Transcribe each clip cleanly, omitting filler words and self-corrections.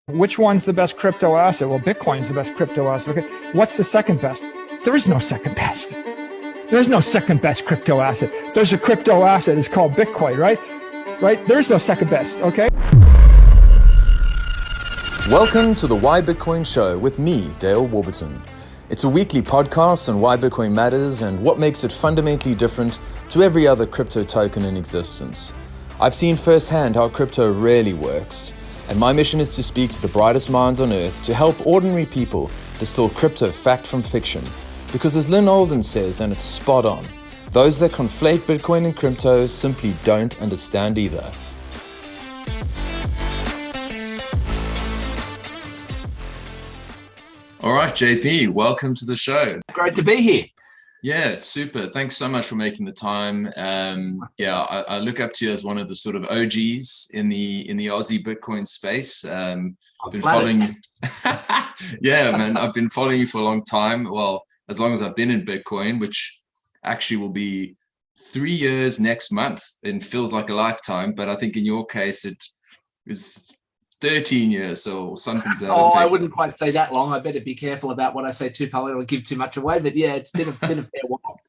Which one's the best crypto asset? Well, Bitcoin's the best crypto asset. Okay. What's the second best? There is no second best. There's no second best crypto asset. There's a crypto asset. It's called Bitcoin, right? Right? There's no second best, okay? Welcome to the Why Bitcoin Show with me, Dale Warburton. It's a weekly podcast on why Bitcoin matters and what makes it fundamentally different to every other crypto token in existence. I've seen firsthand how crypto really works, and my mission is to speak to the brightest minds on earth to help ordinary people distill crypto fact from fiction. Because as Lynn Alden says, and it's spot on, those that conflate Bitcoin and crypto simply don't understand either. All right, JP, welcome to the show. Great to be here. Yeah, super. Thanks so much for making the time. I look up to you as one of the sort of OGs in the Aussie Bitcoin space. I've been following you. Yeah, man, I've been following you for a long time. Well, as long as I've been in Bitcoin, which actually will be 3 years next month. It feels like a lifetime, but I think in your case it is 13 years or something to that effect. I wouldn't quite say that long. I better be careful about what I say too publicly or give too much away. But yeah, it's been a fair while.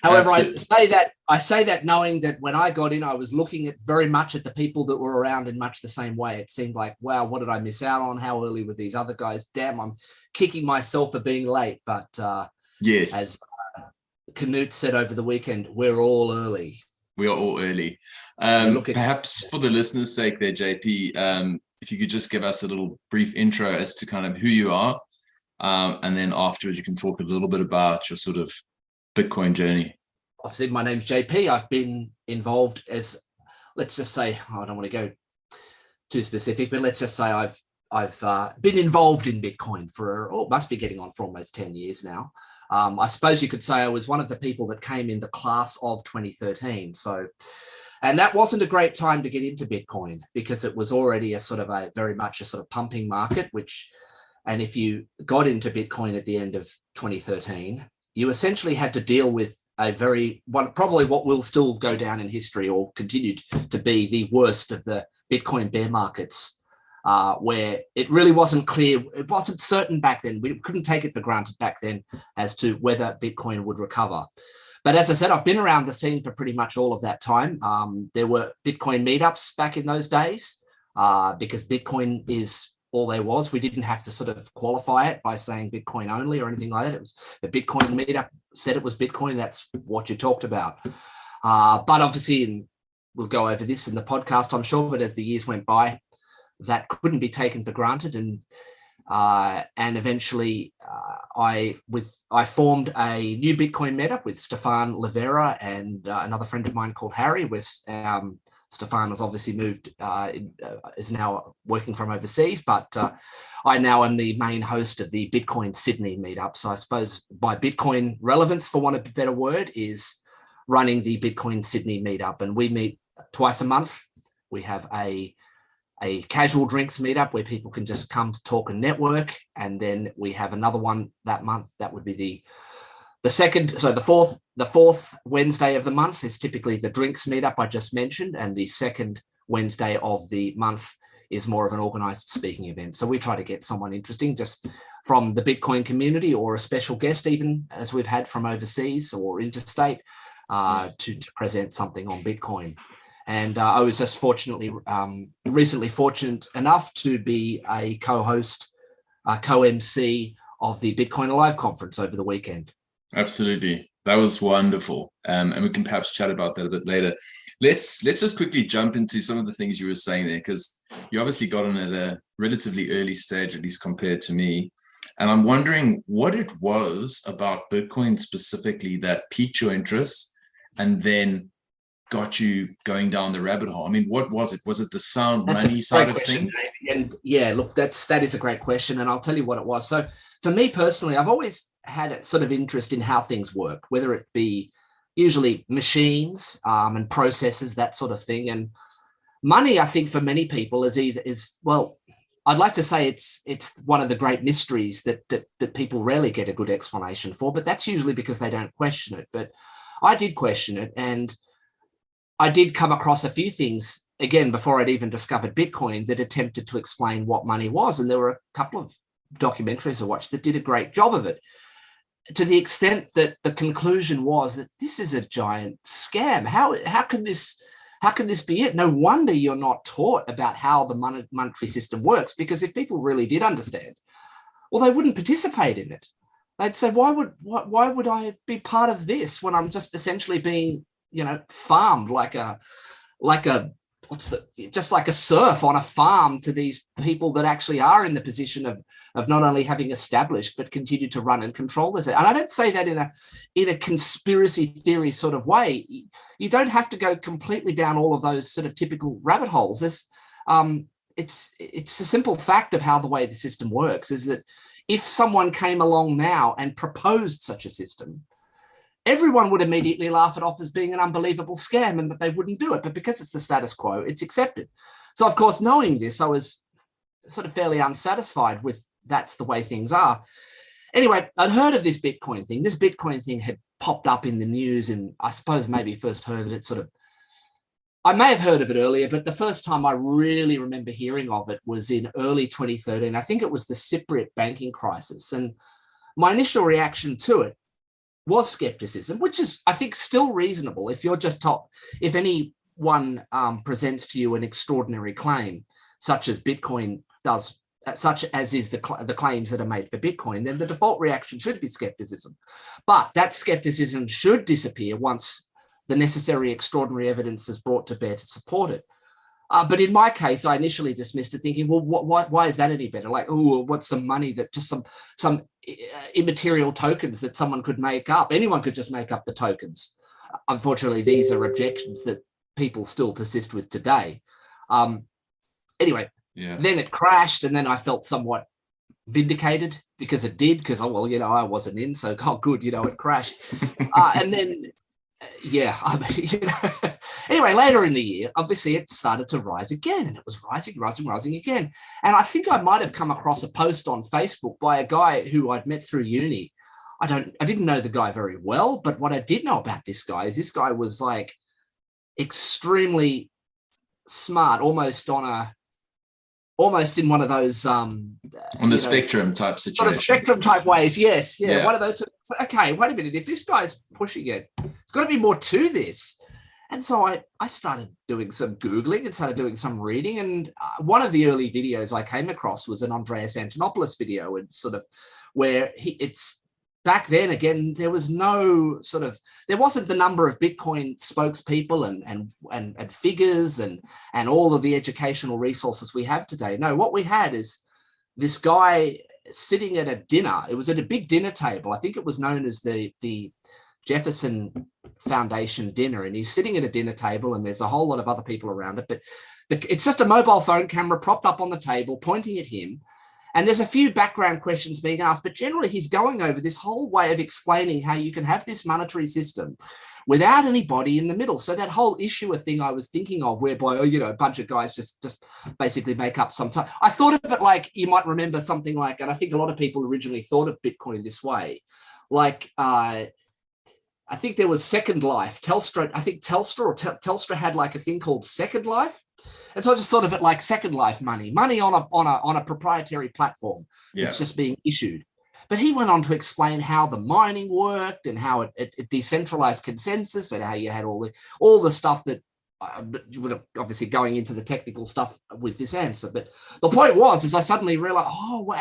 However, I say that knowing that when I got in, I was looking at very much at the people that were around in much the same way. It seemed like, wow, what did I miss out on? How early were these other guys? Damn, I'm kicking myself for being late. But yes, as Canute said over the weekend, we're all early. We are all early. Perhaps for the listeners' sake there, JP, if you could just give us a little brief intro as to kind of who you are, and then afterwards you can talk a little bit about your sort of Bitcoin journey. Obviously, my name's JP. I've been involved as, let's just say, I don't want to go too specific, but let's just say I've been involved in Bitcoin must be getting on for almost 10 years now. I suppose you could say I was one of the people that came in the class of 2013. And that wasn't a great time to get into Bitcoin because it was already very much a pumping market, and if you got into Bitcoin at the end of 2013, you essentially had to deal with probably what will still go down in history or continue to be the worst of the Bitcoin bear markets, where it really wasn't clear. It wasn't certain back then. We couldn't take it for granted back then as to whether Bitcoin would recover. But as I said, I've been around the scene for pretty much all of that time. There were Bitcoin meetups back in those days because Bitcoin is all there was. We didn't have to qualify it by saying Bitcoin only or anything like that. It was the Bitcoin meetup said it was Bitcoin. That's what you talked about. But obviously, and we'll go over this in the podcast, I'm sure, but as the years went by, that couldn't be taken for granted. And eventually I formed a new Bitcoin meetup with Stefan Livera and another friend of mine called Harry, where Stefan has obviously is now working from overseas, but I now am the main host of the Bitcoin Sydney meetup. So I suppose my Bitcoin relevance, for want of a better word, is running the Bitcoin Sydney meetup. And we meet twice a month. We have a casual drinks meetup where people can just come to talk and network. And then we have another one that month. That would be the fourth Wednesday of the month is typically the drinks meetup I just mentioned. And the second Wednesday of the month is more of an organized speaking event. So we try to get someone interesting just from the Bitcoin community or a special guest, even as we've had from overseas or interstate, to present something on Bitcoin. And I was just recently fortunate enough to be a co-host, co-MC of the Bitcoin Alive conference over the weekend. Absolutely. That was wonderful. And we can perhaps chat about that a bit later. Let's just quickly jump into some of the things you were saying there, because you obviously got on at a relatively early stage, at least compared to me. And I'm wondering what it was about Bitcoin specifically that piqued your interest and then got you going down the rabbit hole. I mean, what was it? Was it the sound money side of things? And yeah, look, that is a great question. And I'll tell you what it was. So for me personally, I've always had a sort of interest in how things work, whether it be usually machines and processes, that sort of thing. And money, I think for many people I'd like to say it's one of the great mysteries that people rarely get a good explanation for, but that's usually because they don't question it. But I did question it, and I did come across a few things, again, before I'd even discovered Bitcoin, that attempted to explain what money was. And there were a couple of documentaries I watched that did a great job of it, to the extent that the conclusion was that this is a giant scam. How can this be it? No wonder you're not taught about how the monetary system works, because if people really did understand, well, they wouldn't participate in it. They'd say, why would I be part of this when I'm just essentially being, farmed just like a serf on a farm to these people that actually are in the position of not only having established but continue to run and control this. And I don't say that in a conspiracy theory sort of way. You don't have to go completely down all of those sort of typical rabbit holes. It's a simple fact of how the way the system works is that if someone came along now and proposed such a system, everyone would immediately laugh it off as being an unbelievable scam and that they wouldn't do it. But because it's the status quo, it's accepted. So, of course, knowing this, I was sort of fairly unsatisfied with that's the way things are. Anyway, I'd heard of this Bitcoin thing. This Bitcoin thing had popped up in the news, and I suppose maybe first heard of it I may have heard of it earlier, but the first time I really remember hearing of it was in early 2013. I think it was the Cypriot banking crisis. And my initial reaction to it was skepticism, which is, I think, still reasonable. If you're just if anyone presents to you an extraordinary claim, such as Bitcoin does, such as is the claims that are made for Bitcoin, then the default reaction should be skepticism. But that skepticism should disappear once the necessary extraordinary evidence is brought to bear to support it. But in my case, I initially dismissed it, thinking, well, why is that any better? Like, oh, what's some money that just some immaterial tokens that someone could make up? Anyone could just make up the tokens. Unfortunately, these are objections that people still persist with today. Anyway, Then it crashed, and then I felt somewhat vindicated because it did, because, I wasn't in, so, good, it crashed. And then, anyway, later in the year, obviously it started to rise again, and it was rising again. And I think I might have come across a post on Facebook by a guy who I'd met through uni. I didn't know the guy very well, but what I did know about this guy is this guy was like extremely smart, almost in one of those on the spectrum type situation, sort of spectrum type ways. Yes, yeah. One of those. Okay, wait a minute. If this guy's pushing it, it's got to be more to this. And so I started doing some Googling and started doing some reading. And one of the early videos I came across was an Andreas Antonopoulos video, and sort of where it's back then, again, there was there wasn't the number of Bitcoin spokespeople and figures and all of the educational resources we have today. No, what we had is this guy sitting at a dinner. It was at a big dinner table. I think it was known as the Jefferson Foundation dinner, and he's sitting at a dinner table, and there's a whole lot of other people around it, but it's just a mobile phone camera propped up on the table pointing at him. And there's a few background questions being asked, but generally he's going over this whole way of explaining how you can have this monetary system without anybody in the middle. So that whole issuer thing I was thinking of, whereby, a bunch of guys just basically make up some time. I thought of it like, you might remember something like, and I think a lot of people originally thought of Bitcoin this way, like, I think there was Second Life. Telstra had like a thing called Second Life. And so I just thought of it like Second Life money on a proprietary platform that's just being issued. But he went on to explain how the mining worked and how it decentralized consensus, and how you had all the stuff that obviously going into the technical stuff with this answer. But the point is I suddenly realized,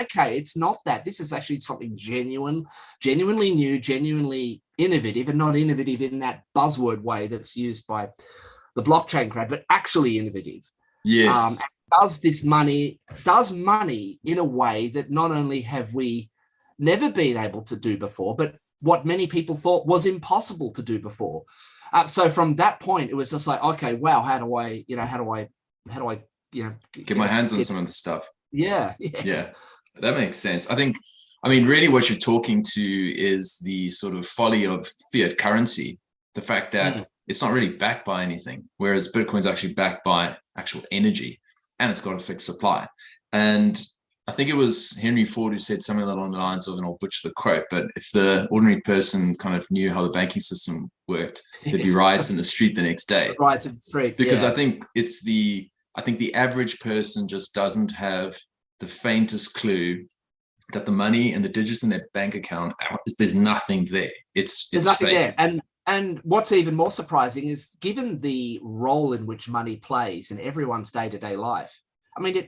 okay, it's not that. This is actually something genuinely new, genuinely innovative, and not innovative in that buzzword way that's used by the blockchain crowd, but actually innovative. Yes. Does money in a way that not only have we never been able to do before, but what many people thought was impossible to do before. So from that point, it was just like, okay, wow, how do I get my hands on some of the stuff? Yeah. That makes sense. Really what you're talking to is the sort of folly of fiat currency, the fact that it's not really backed by anything, whereas Bitcoin is actually backed by actual energy, and it's got a fixed supply. And I think it was Henry Ford who said something along the lines of, and I'll butcher the quote, but if the ordinary person kind of knew how the banking system worked, there'd be riots in the street the next day. Riots in the street, because I think the average person just doesn't have the faintest clue that the money and the digits in their bank account, there's nothing there. There's nothing fake. There. And what's even more surprising is, given the role in which money plays in everyone's day-to-day life, I mean,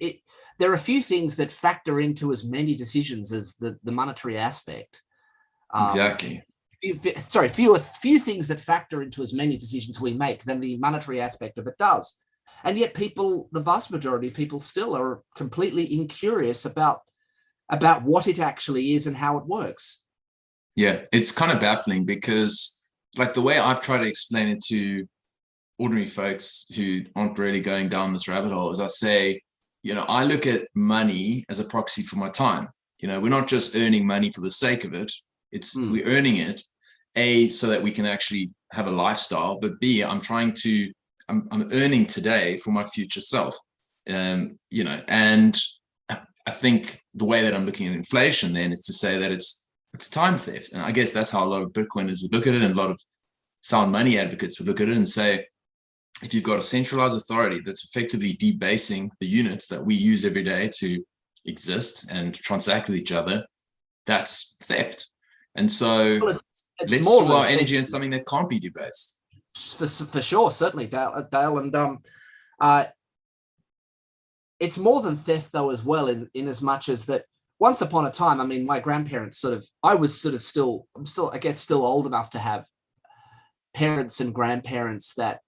there are a few things that factor into as many decisions as the monetary aspect. Exactly. Few things that factor into as many decisions we make than the monetary aspect of it does. And yet people, the vast majority of people, still are completely incurious about what it actually is and how it works. Yeah, it's kind of baffling because, like, the way I've tried to explain it to ordinary folks who aren't really going down this rabbit hole is I say, I look at money as a proxy for my time. We're not just earning money for the sake of it. We're earning it, A, so that we can actually have a lifestyle, but B, I'm earning today for my future self. And I think the way that I'm looking at inflation then is to say that it's time theft. And I guess that's how a lot of Bitcoiners would look at it, and a lot of sound money advocates would look at it and say, if you've got a centralized authority that's effectively debasing the units that we use every day to exist and transact with each other, that's theft. And so let's store our energy in something that can't be debased. For sure, certainly, Dale. And it's more than theft, though, as well, in as much as that once upon a time, I mean, my grandparents I'm still, I guess, still old enough to have parents and grandparents that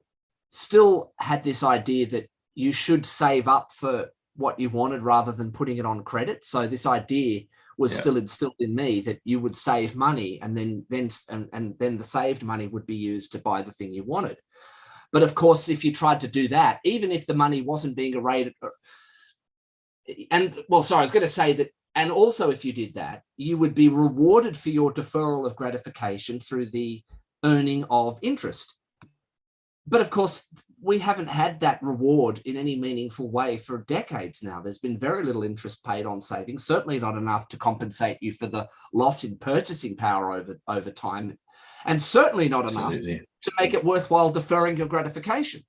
still had this idea that you should save up for what you wanted rather than putting it on credit. So this idea was still instilled in me that you would save money, and then the saved money would be used to buy the thing you wanted. But of course, if you tried to do that, even if the money wasn't being rated, and also if you did that, you would be rewarded for your deferral of gratification through the earning of interest. But of course, we haven't had that reward in any meaningful way for decades now. There's been very little interest paid on savings, certainly not enough to compensate you for the loss in purchasing power over time, and certainly not enough to make it worthwhile deferring your gratification.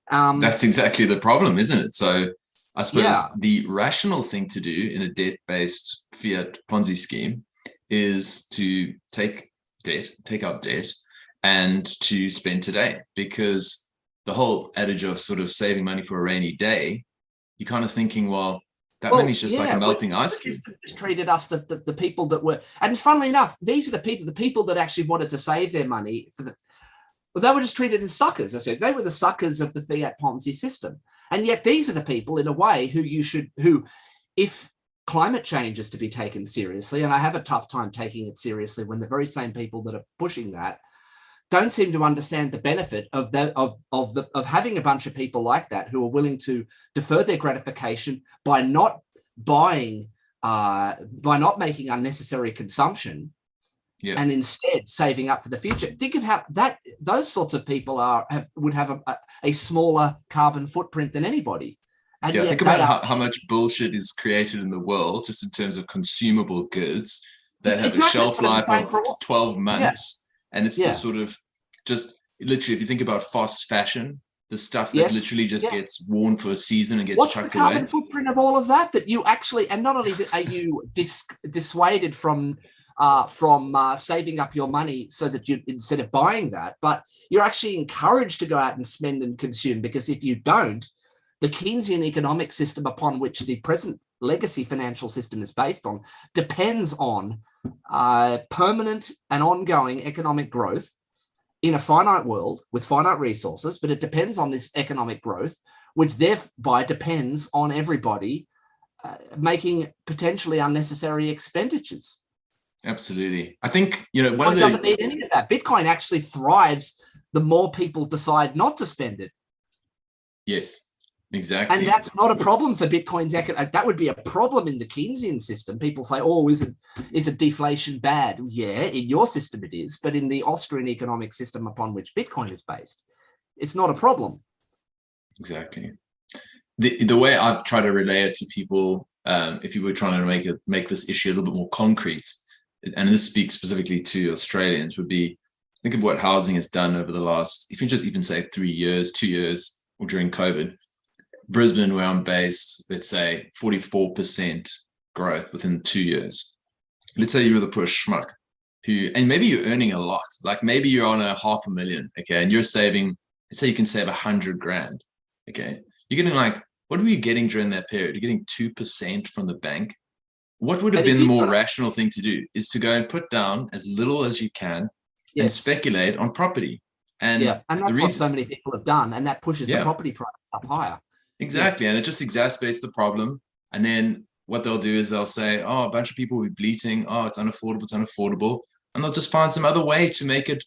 That's exactly the problem, isn't it? So I suppose the rational thing to do in a debt-based fiat Ponzi scheme is to take out debt, and to spend today, because the whole adage of sort of saving money for a rainy day, you're kind of thinking, well, that money's just like a melting ice cube. Treated us, the people that were, and funnily enough, these are the people that actually wanted to save their money they were just treated as suckers. I said they were the suckers of the fiat Ponzi system, and yet these are the people, in a way, who, if climate change is to be taken seriously, and I have a tough time taking it seriously when the very same people that are pushing that don't seem to understand the benefit of having a bunch of people like that who are willing to defer their gratification by not buying, by not making unnecessary consumption, and instead saving up for the future. Think of how those sorts of people would have a smaller carbon footprint than anybody. And think about how much bullshit is created in the world just in terms of consumable goods that have a shelf life of 12 months. And it's the sort of just literally, if you think about fast fashion, the stuff that literally just gets worn for a season and gets chucked away. What's the carbon footprint of all of that you actually, and not only are you dissuaded from saving up your money so that you, instead of buying that, but you're actually encouraged to go out and spend and consume, because if you don't, the Keynesian economic system upon which the present legacy financial system is based on depends on permanent and ongoing economic growth in a finite world with finite resources, but it depends on this economic growth, which thereby depends on everybody making potentially unnecessary expenditures. Absolutely. I think, one doesn't need any of that. Bitcoin actually thrives the more people decide not to spend it. Yes. Exactly. And that's not a problem for Bitcoin's that would be a problem in the Keynesian system. People say, oh, is it deflation bad? Yeah, in your system it is, but in the Austrian economic system upon which Bitcoin is based, it's not a problem. Exactly. The way I've tried to relay it to people if you were trying to make this issue a little bit more concrete, and this speaks specifically to Australians, would be think of what housing has done over the last, if you just even say 3 years, 2 years, or during COVID. Brisbane, where I'm based, let's say 44% growth within 2 years. Let's say you're the poor schmuck and maybe you're earning a lot, like maybe you're on $500,000, okay, and you're saving, let's say you can save 100 grand, okay, you're getting like, what were you getting during that period? You're getting 2% from the bank. What would have been the more rational thing to do is to go and put down as little as you can and speculate on property. And and that's what so many people have done, and that pushes the property prices up higher. Exactly, and it just exacerbates the problem. And then what they'll do is they'll say, oh, a bunch of people will be bleating, oh, it's unaffordable, and they'll just find some other way to make it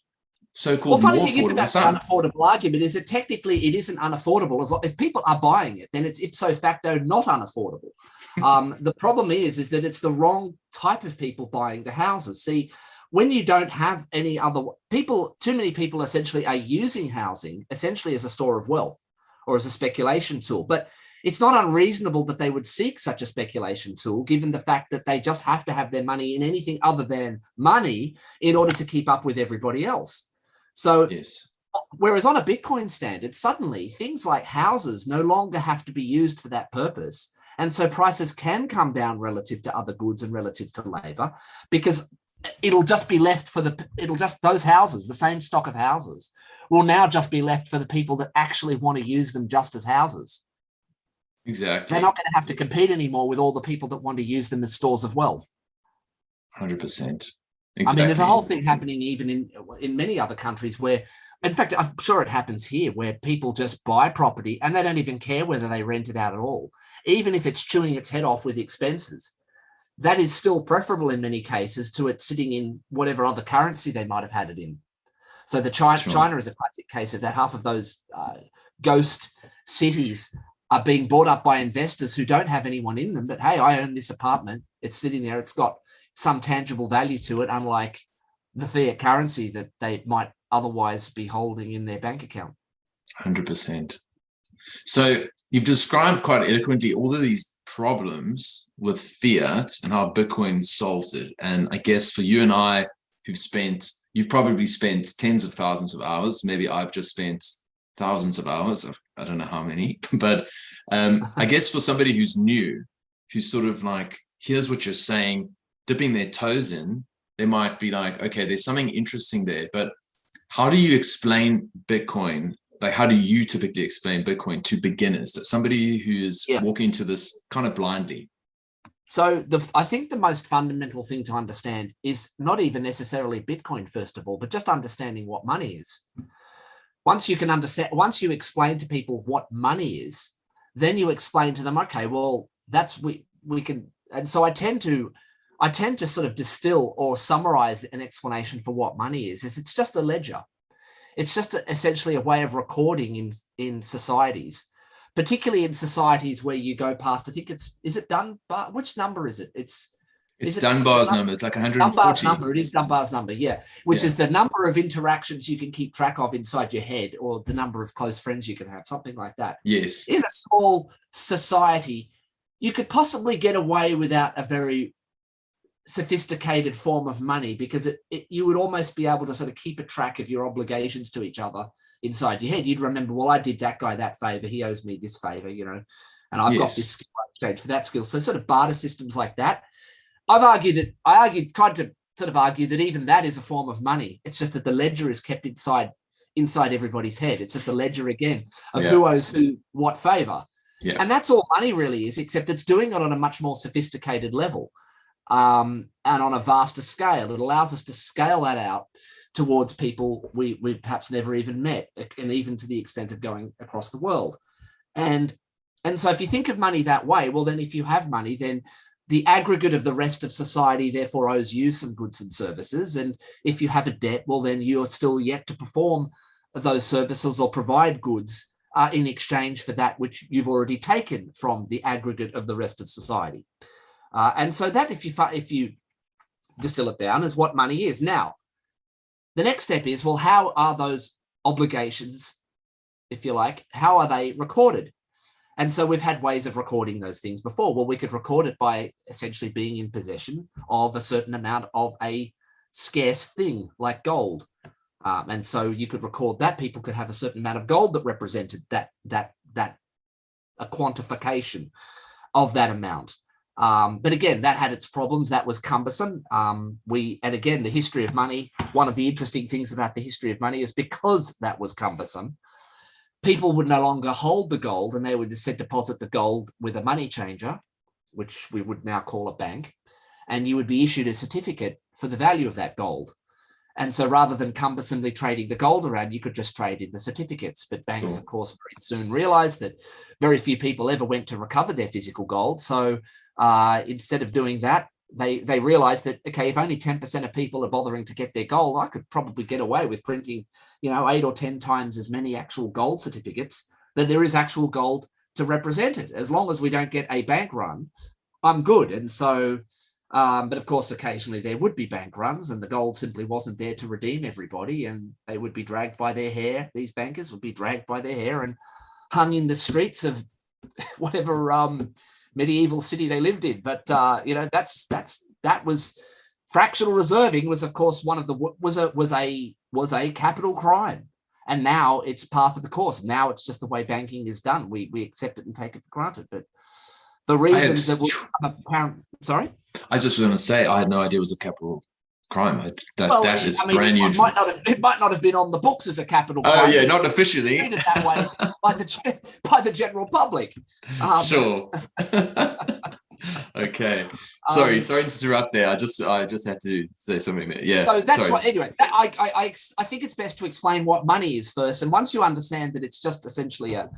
so-called more affordable. About the unaffordable argument is that technically it isn't unaffordable. If people are buying it, then it's ipso facto not unaffordable. The problem is that it's the wrong type of people buying the houses. See, when you don't have any other people, too many people essentially are using housing essentially as a store of wealth or as a speculation tool. But it's not unreasonable that they would seek such a speculation tool, given the fact that they just have to have their money in anything other than money in order to keep up with everybody else. So whereas on a Bitcoin standard, suddenly things like houses no longer have to be used for that purpose. And so prices can come down relative to other goods and relative to labor, because it'll just be left for those houses, the same stock of houses will now just be left for the people that actually want to use them just as houses. Exactly. They're not going to have to compete anymore with all the people that want to use them as stores of wealth. 100%. Exactly. I mean, there's a whole thing happening even in many other countries where, in fact, I'm sure it happens here, where people just buy property and they don't even care whether they rent it out at all, even if it's chewing its head off with expenses. That is still preferable in many cases to it sitting in whatever other currency they might have had it in. So China is a classic case of that. Half of those ghost cities are being bought up by investors who don't have anyone in them. But hey, I own this apartment. It's sitting there. It's got some tangible value to it, unlike the fiat currency that they might otherwise be holding in their bank account. 100%. So you've described quite eloquently all of these problems with fiat and how Bitcoin solves it. And I guess for you and I, you've probably spent tens of thousands of hours. Maybe I've just spent thousands of hours. I don't know how many, but I guess for somebody who's new, who's sort of like, here's what you're saying, dipping their toes in, they might be like, okay, there's something interesting there, but how do you explain Bitcoin? Like, how do you typically explain Bitcoin to beginners, that somebody who is walking into this kind of blindly? So I think the most fundamental thing to understand is not even necessarily Bitcoin, first of all, but just understanding what money is. Once you explain to people what money is, then you explain to them, okay, well, we can. And so I tend to sort of distill or summarize an explanation for what money is it's just a ledger. It's just essentially a way of recording in societies, particularly in societies where you go past, I think is it Dunbar? Which number is it? It's Dunbar's number. It's like 140. Dunbar's number. It is Dunbar's number, which is the number of interactions you can keep track of inside your head, or the number of close friends you can have, something like that. Yes. In a small society, you could possibly get away without a very sophisticated form of money, because you would almost be able to sort of keep a track of your obligations to each other inside your head. You'd remember, well, I did that guy that favor, he owes me this favor, and I've got this skill, I exchange for that skill. So sort of barter systems like that. tried to sort of argue that even that is a form of money. It's just that the ledger is kept inside everybody's head. It's just a ledger again of who owes who what favor. Yeah. And that's all money really is, except it's doing it on a much more sophisticated level. And on a vaster scale. It allows us to scale that out towards people we perhaps never even met, and even to the extent of going across the world. And so if you think of money that way, well, then if you have money, then the aggregate of the rest of society therefore owes you some goods and services. And if you have a debt, well, then you're still yet to perform those services or provide goods in exchange for that which you've already taken from the aggregate of the rest of society. And so that, if you distill it down, is what money is. Now, the next step is, well, how are those obligations, if you like, how are they recorded? And so we've had ways of recording those things before. Well, we could record it by essentially being in possession of a certain amount of a scarce thing like gold. And so you could record that. People could have a certain amount of gold that represented a quantification of that amount. But again, that had its problems. That was cumbersome. And again, the history of money, one of the interesting things about the history of money is because that was cumbersome, people would no longer hold the gold, and they would instead deposit the gold with a money changer, which we would now call a bank, and you would be issued a certificate for the value of that gold. And so rather than cumbersomely trading the gold around, you could just trade in the certificates. But banks, of course, very soon realized that very few people ever went to recover their physical gold. So instead of doing that, they realized that, okay, if only 10% of people are bothering to get their gold, I could probably get away with printing, 8 or 10 times as many actual gold certificates that there is actual gold to represent it. As long as we don't get a bank run, I'm good. And so, but of course, occasionally there would be bank runs and the gold simply wasn't there to redeem everybody, and they would be dragged by their hair. These bankers would be dragged by their hair and hung in the streets of whatever medieval city they lived in. But that was fractional reserving was, of course, was a capital crime, and now it's part of the course. Now it's just the way banking is done. We accept it and take it for granted. But the reasons that will become apparent. Sorry, I just was going to say I had no idea it was a capital crime. That is brand new. It might not have been on the books as a capital crime. Oh yeah, not officially. Treated that way by the general public. Sure. Okay. Sorry to interrupt there. I just had to say something there. Yeah. So that's what. Anyway, I think it's best to explain what money is first, and once you understand that it's just essentially a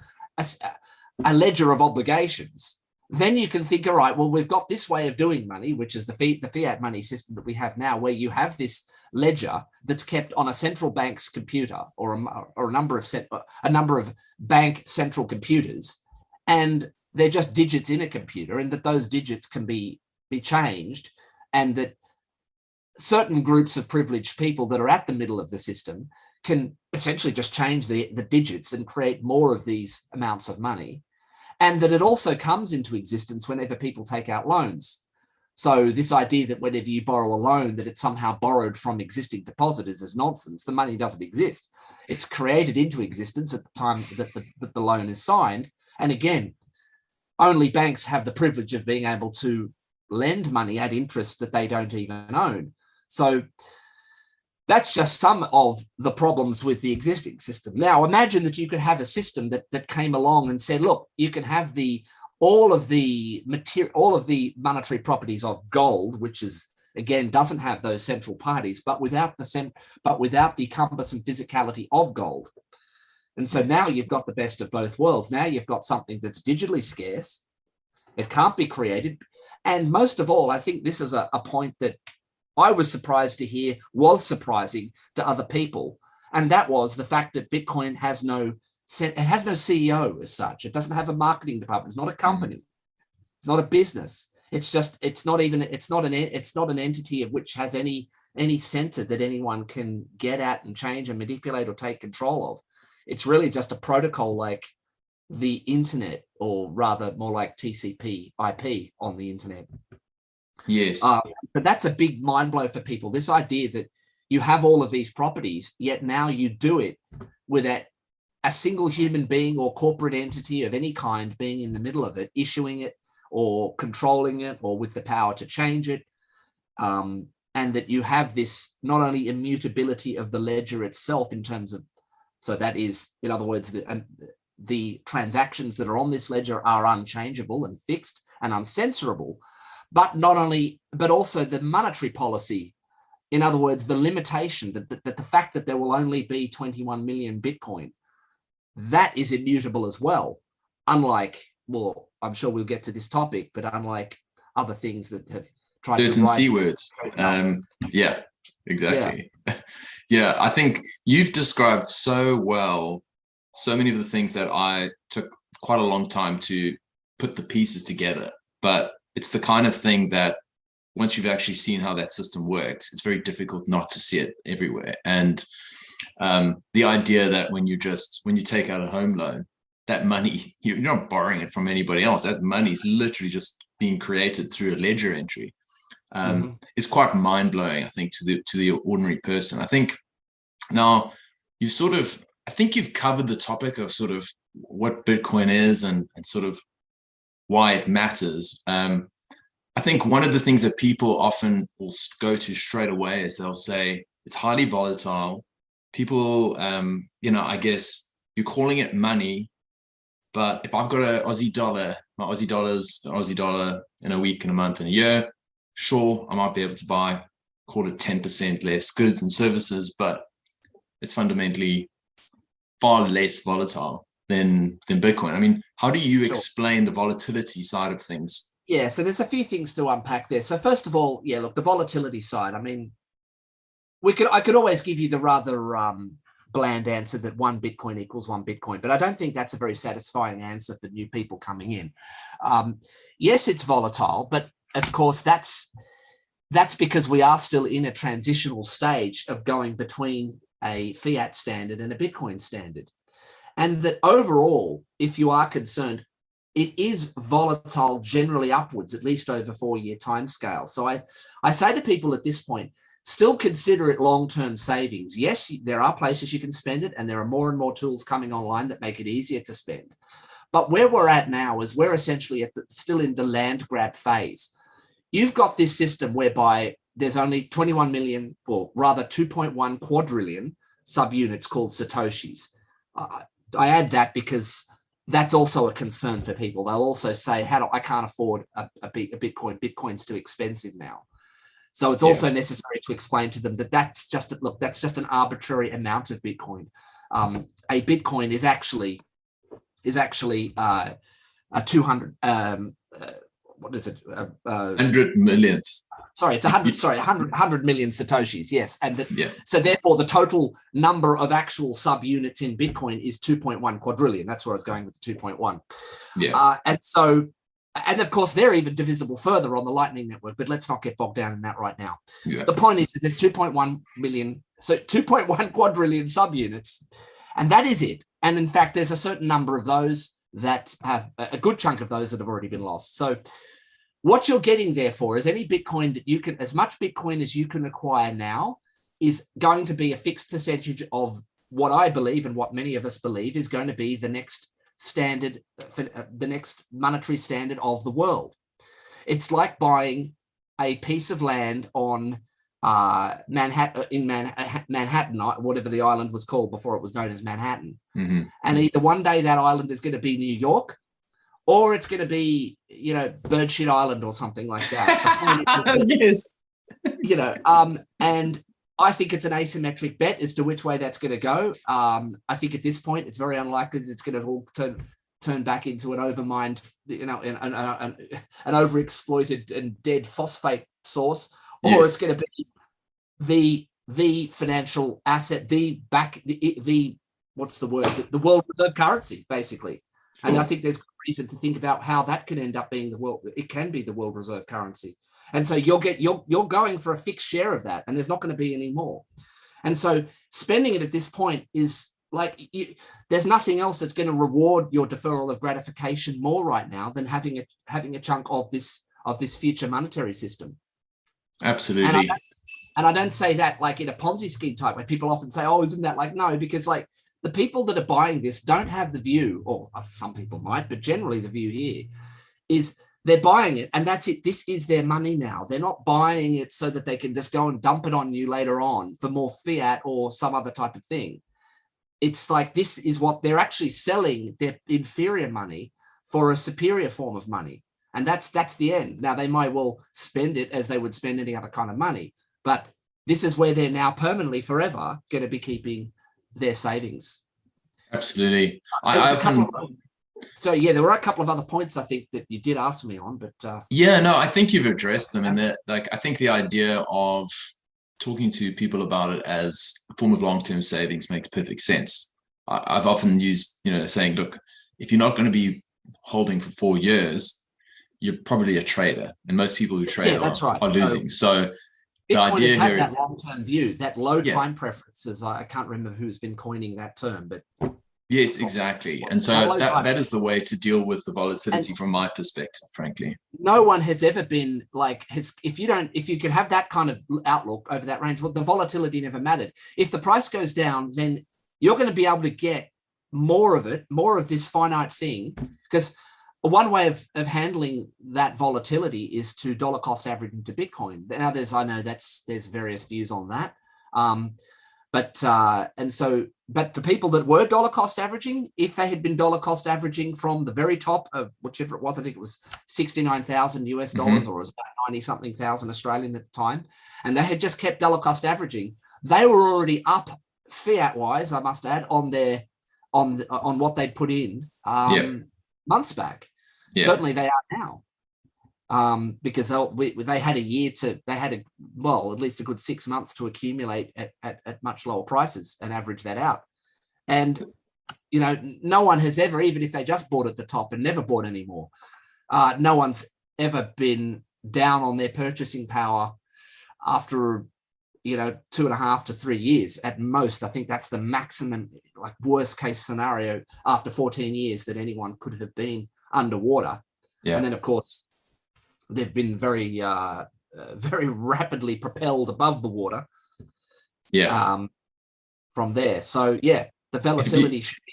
ledger of obligations, then you can think, all right, well, we've got this way of doing money, which is the fiat money system that we have now, where you have this ledger that's kept on a central bank's computer or a number of bank central computers, and they're just digits in a computer, and that those digits can be changed, and that certain groups of privileged people that are at the middle of the system can essentially just change the digits and create more of these amounts of money. And that it also comes into existence whenever people take out loans. So this idea that whenever you borrow a loan, that it's somehow borrowed from existing depositors is nonsense. The money doesn't exist. It's created into existence at the time that the loan is signed. And again, only banks have the privilege of being able to lend money at interest that they don't even own. So that's just some of the problems with the existing system. Now, imagine that you could have a system that came along and said, look, you can have all of the monetary properties of gold, which is, again, doesn't have those central parties, but without the cumbersome physicality of gold. And so now you've got the best of both worlds. Now you've got something that's digitally scarce. It can't be created. And most of all, I think this is a point that I was surprised to hear was surprising to other people. And that was the fact that Bitcoin has no CEO as such. It doesn't have a marketing department. It's not a company. It's not a business. It's not an entity of which has any center that anyone can get at and change and manipulate or take control of. It's really just a protocol like the internet, or rather more like TCP IP on the internet. Yes. But that's a big mind blow for people. This idea that you have all of these properties, yet now you do it without a single human being or corporate entity of any kind being in the middle of it, issuing it or controlling it or with the power to change it. And that you have this not only immutability of the ledger itself in terms of, so that is, in other words, the transactions that are on this ledger are unchangeable and fixed and uncensorable, but also the monetary policy. In other words, the limitation that the fact that there will only be 21 million Bitcoin, that is immutable as well. Unlike, well, I'm sure we'll get to this topic, but unlike other things that have tried to certain write C words. Yeah, exactly. Yeah, I think you've described so well so many of the things that I took quite a long time to put the pieces together. But it's the kind of thing that once you've actually seen how that system works, it's very difficult not to see it everywhere. And the idea that when you take out a home loan, that money, you're not borrowing it from anybody else. That money is literally just being created through a ledger entry. It's quite mind-blowing, I think, to the ordinary person. I think now I think you've covered the topic of sort of what Bitcoin is and sort of why it matters. I think one of the things that people often will go to straight away is they'll say it's highly volatile. People, I guess you're calling it money, but if I've got an Aussie dollar, my Aussie dollar in a week, in a month, in a year, sure, I might be able to buy, call it 10% less goods and services, but it's fundamentally far less volatile than Bitcoin. I mean, how do you explain the volatility side of things? Yeah, so there's a few things to unpack there. So first of all, yeah, look, the volatility side. I mean, I could always give you the rather bland answer that 1 Bitcoin equals 1 Bitcoin, but I don't think that's a very satisfying answer for new people coming in. Yes, it's volatile, but of course that's because we are still in a transitional stage of going between a fiat standard and a Bitcoin standard. And that overall, if you are concerned, it is volatile generally upwards, at least over 4-year timescale. So I say to people at this point, still consider it long-term savings. Yes, there are places you can spend it, and there are more and more tools coming online that make it easier to spend. But where we're at now is we're essentially still in the land grab phase. You've got this system whereby there's only 21 million, or rather 2.1 quadrillion subunits called Satoshis. I add that because that's also a concern for people. They'll also say, I can't afford a Bitcoin. Bitcoin's too expensive now. So it's also necessary to explain to them that that's just an arbitrary amount of Bitcoin. A Bitcoin is actually a 200. What is it? 100 million. Sorry, it's 100 million Satoshis. Yes, and so therefore the total number of actual subunits in Bitcoin is 2.1 quadrillion. That's where I was going with the 2.1. Yeah, and of course they're even divisible further on the Lightning Network. But let's not get bogged down in that right now. Yeah. The point is that there's 2.1 million, so 2.1 quadrillion subunits, and that is it. And in fact, there's a certain number of those that have a good chunk of those that have already been lost. So what you're getting therefore is any Bitcoin that you can, as much Bitcoin as you can acquire now, is going to be a fixed percentage of what I believe and what many of us believe is going to be the next standard, the next monetary standard of the world. It's like buying a piece of land on Manhattan, whatever the island was called before it was known as Manhattan. Mm-hmm. And either one day that island is going to be New York, or it's going to be, Birdshit Island or something like that. Yes. And I think it's an asymmetric bet as to which way that's going to go. I think at this point, it's very unlikely that it's going to all turn back into an overmined, an overexploited and dead phosphate source, or it's going to be the financial asset, the what's the word? The world reserve currency, basically. And I think there's reason to think about how that can end up being it can be the world reserve currency. And so you're going for a fixed share of that, and there's not going to be any more. And so spending it at this point is like, there's nothing else that's going to reward your deferral of gratification more right now than having a chunk of this future monetary system. Absolutely. And I don't say that like in a Ponzi scheme type where people often say, oh, isn't that like, no, because like the people that are buying this don't have the view, or some people might, but generally the view here is they're buying it and that's it. This is their money now. They're not buying it so that they can just go and dump it on you later on for more fiat or some other type of thing. It's like, this is what they're actually selling their inferior money for a superior form of money. And that's the end. Now, they might well spend it as they would spend any other kind of money, but this is where they're now permanently forever going to be keeping their savings. Absolutely. There were a couple of other points I think that you did ask me on, but I think you've addressed them. And I think the idea of talking to people about it as a form of long-term savings makes perfect sense. I've often used, saying, look, if you're not going to be holding for 4 years, you're probably a trader, and most people who trade are losing. So the idea has here, that long-term view, that low time preferences. I can't remember who's been coining that term, but Yes, exactly. And so that is the way to deal with the volatility from my perspective, frankly. No one has ever been like, if you could have that kind of outlook over that range, well, the volatility never mattered. If the price goes down, then you're going to be able to get more of it, more of this finite thing, because one way of handling that volatility is to dollar cost average into Bitcoin. Now, there's various views on that. But the people that were dollar cost averaging, if they had been dollar cost averaging from the very top of whichever it was, I think it was 69,000 US dollars, or it was about 90 something thousand Australian at the time, and they had just kept dollar cost averaging, they were already up fiat wise, I must add, on what they'd put in months back. Yeah. Certainly they are now. Because they had at least a good 6 months to accumulate at much lower prices and average that out. And, no one has ever, even if they just bought at the top and never bought anymore, no one's ever been down on their purchasing power after, 2.5 to 3 years at most. I think that's the maximum, like worst case scenario after 14 years that anyone could have been underwater. Yeah. And then, of course, they've been very rapidly propelled above the water. Yeah. From there. So, the volatility should be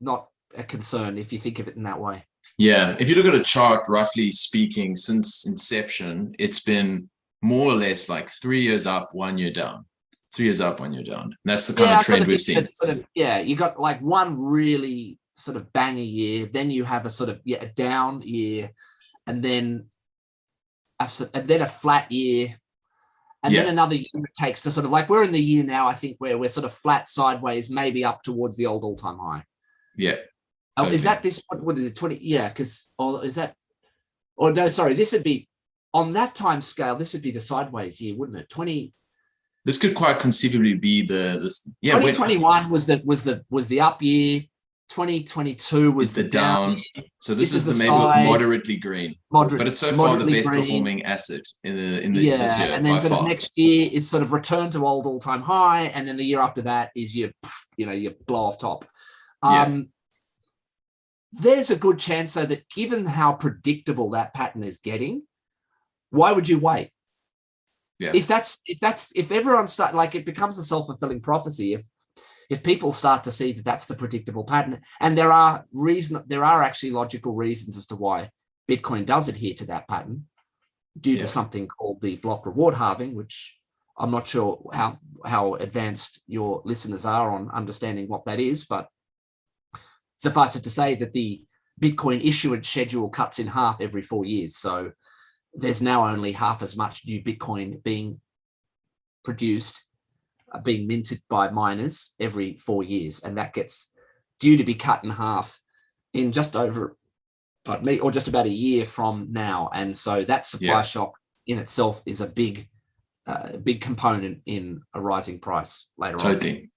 not a concern if you think of it in that way. Yeah. If you look at a chart, roughly speaking, since inception, it's been more or less like 3 years up, 1 year down. 3 years up, 1 year down. And that's the kind of trend we've seen. You got like one really sort of banger year, then you have a sort of a down year, and then a flat year, and then another year it takes to sort of, like, we're in the year now, I think, where we're sort of flat sideways, maybe up towards the old all-time high. Yeah. Totally. Is that this, what is it, 20? Yeah, because, this would be, on that time scale, this would be the sideways year, wouldn't it? 20. This could quite conceivably be 2021 was the up year. 2022 was the down. So this is the maybe moderately green, but it's so far the best performing asset in the this year. And then for the next year, it's sort of return to old all-time high, and then the year after that is your blow off top. There's a good chance, though, that given how predictable that pattern is getting, why would you wait? Yeah. If everyone start, like, it becomes a self-fulfilling prophecy. If people start to see that that's the predictable pattern, and there are actually logical reasons as to why Bitcoin does adhere to that pattern, due to something called the block reward halving, which I'm not sure how advanced your listeners are on understanding what that is, but suffice it to say that the Bitcoin issuance schedule cuts in half every 4 years. So there's now only half as much new Bitcoin being produced, being minted by miners every 4 years, and that gets due to be cut in half in just over, or just about a year from now. And so that supply shock in itself is a big component in a rising price later on. Totally.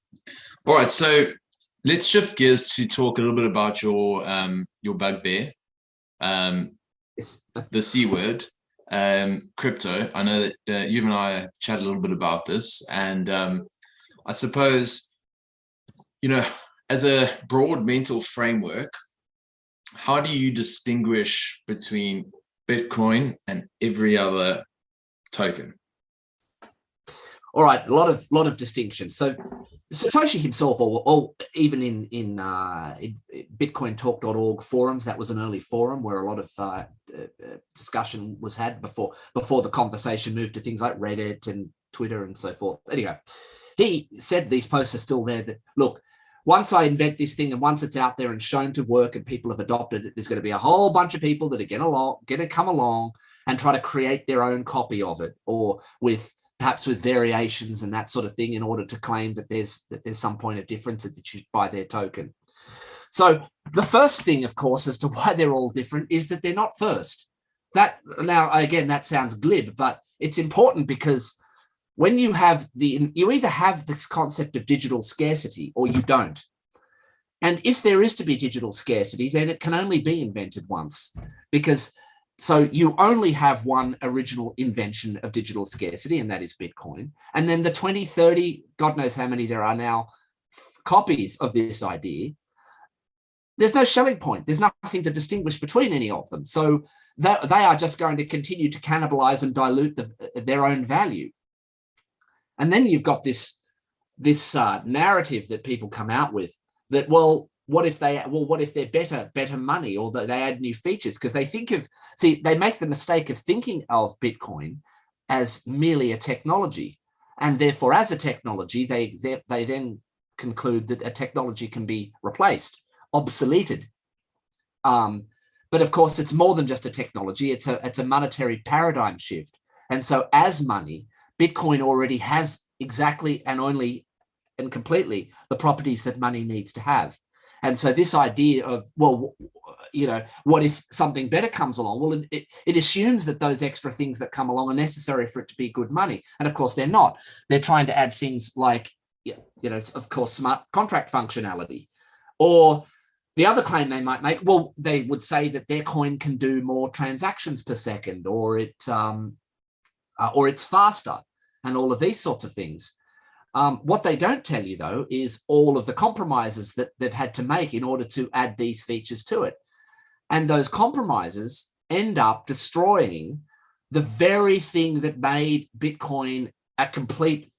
All right, so let's shift gears to talk a little bit about your bugbear, the C word. Crypto. I know that you and I chatted a little bit about this, and I suppose, as a broad mental framework, how do you distinguish between Bitcoin and every other token? All right, a lot of distinctions. So Satoshi himself, or even in bitcointalk.org forums, that was an early forum where a lot of discussion was had before the conversation moved to things like Reddit and Twitter and so forth. Anyway, he said these posts are still there, that, look, once I invent this thing and once it's out there and shown to work and people have adopted it, there's going to be a whole bunch of people that are going to come along and try to create their own copy of it, or perhaps with variations and that sort of thing, in order to claim that there's some point of difference that you should buy their token. So the first thing, of course, as to why they're all different is that they're not first. That sounds glib, but it's important, because when you either have this concept of digital scarcity or you don't. And if there is to be digital scarcity, then it can only be invented once, so you only have one original invention of digital scarcity, and that is Bitcoin. And then the 20, 30, God knows how many there are now, copies of this idea there's no Schelling point. There's nothing to distinguish between any of them. So that they are just going to continue to cannibalize and dilute their own value. And then you've got this narrative that people come out with that, well, what if they're better money, or that they add new features? Because they make the mistake of thinking of Bitcoin as merely a technology, and therefore as a technology, they then conclude that a technology can be replaced, obsoleted. But of course, it's more than just a technology. It's a monetary paradigm shift. And so as money, Bitcoin already has exactly and only and completely the properties that money needs to have. And so this idea of, well, what if something better comes along? Well, it assumes that those extra things that come along are necessary for it to be good money. And of course, they're not. They're trying to add things like, of course, smart contract functionality. Or the other claim they might make, well, they would say that their coin can do more transactions per second, or it's faster, and all of these sorts of things. What they don't tell you, though, is all of the compromises that they've had to make in order to add these features to it. And those compromises end up destroying the very thing that made Bitcoin a complete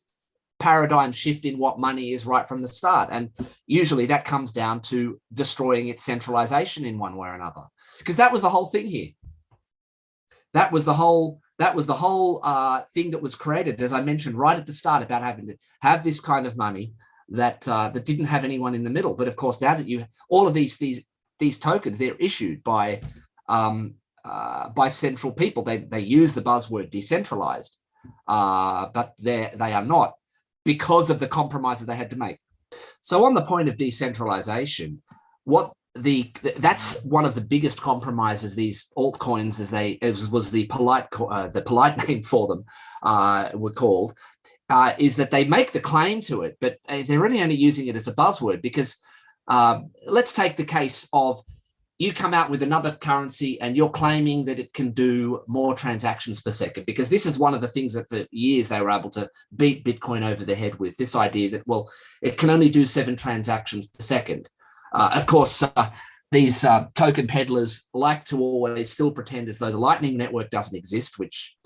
paradigm shift in what money is right from the start. And usually that comes down to destroying its centralization in one way or another, because that was the whole thing here. That was the whole thing that was created, as I mentioned right at the start, about having to have this kind of money that didn't have anyone in the middle. But of course, now that all of these tokens, they're issued by central people. They use the buzzword decentralized, but they are not, because of the compromises they had to make. So on the point of decentralization, that's one of the biggest compromises these altcoins, was the polite name for them, were called, is that they make the claim to it, but they're really only using it as a buzzword. Because let's take the case of, you come out with another currency and you're claiming that it can do more transactions per second, because this is one of the things that for years they were able to beat Bitcoin over the head with, this idea that, well, it can only do 7 transactions per second. Of course, these token peddlers like to always still pretend as though the Lightning Network doesn't exist, which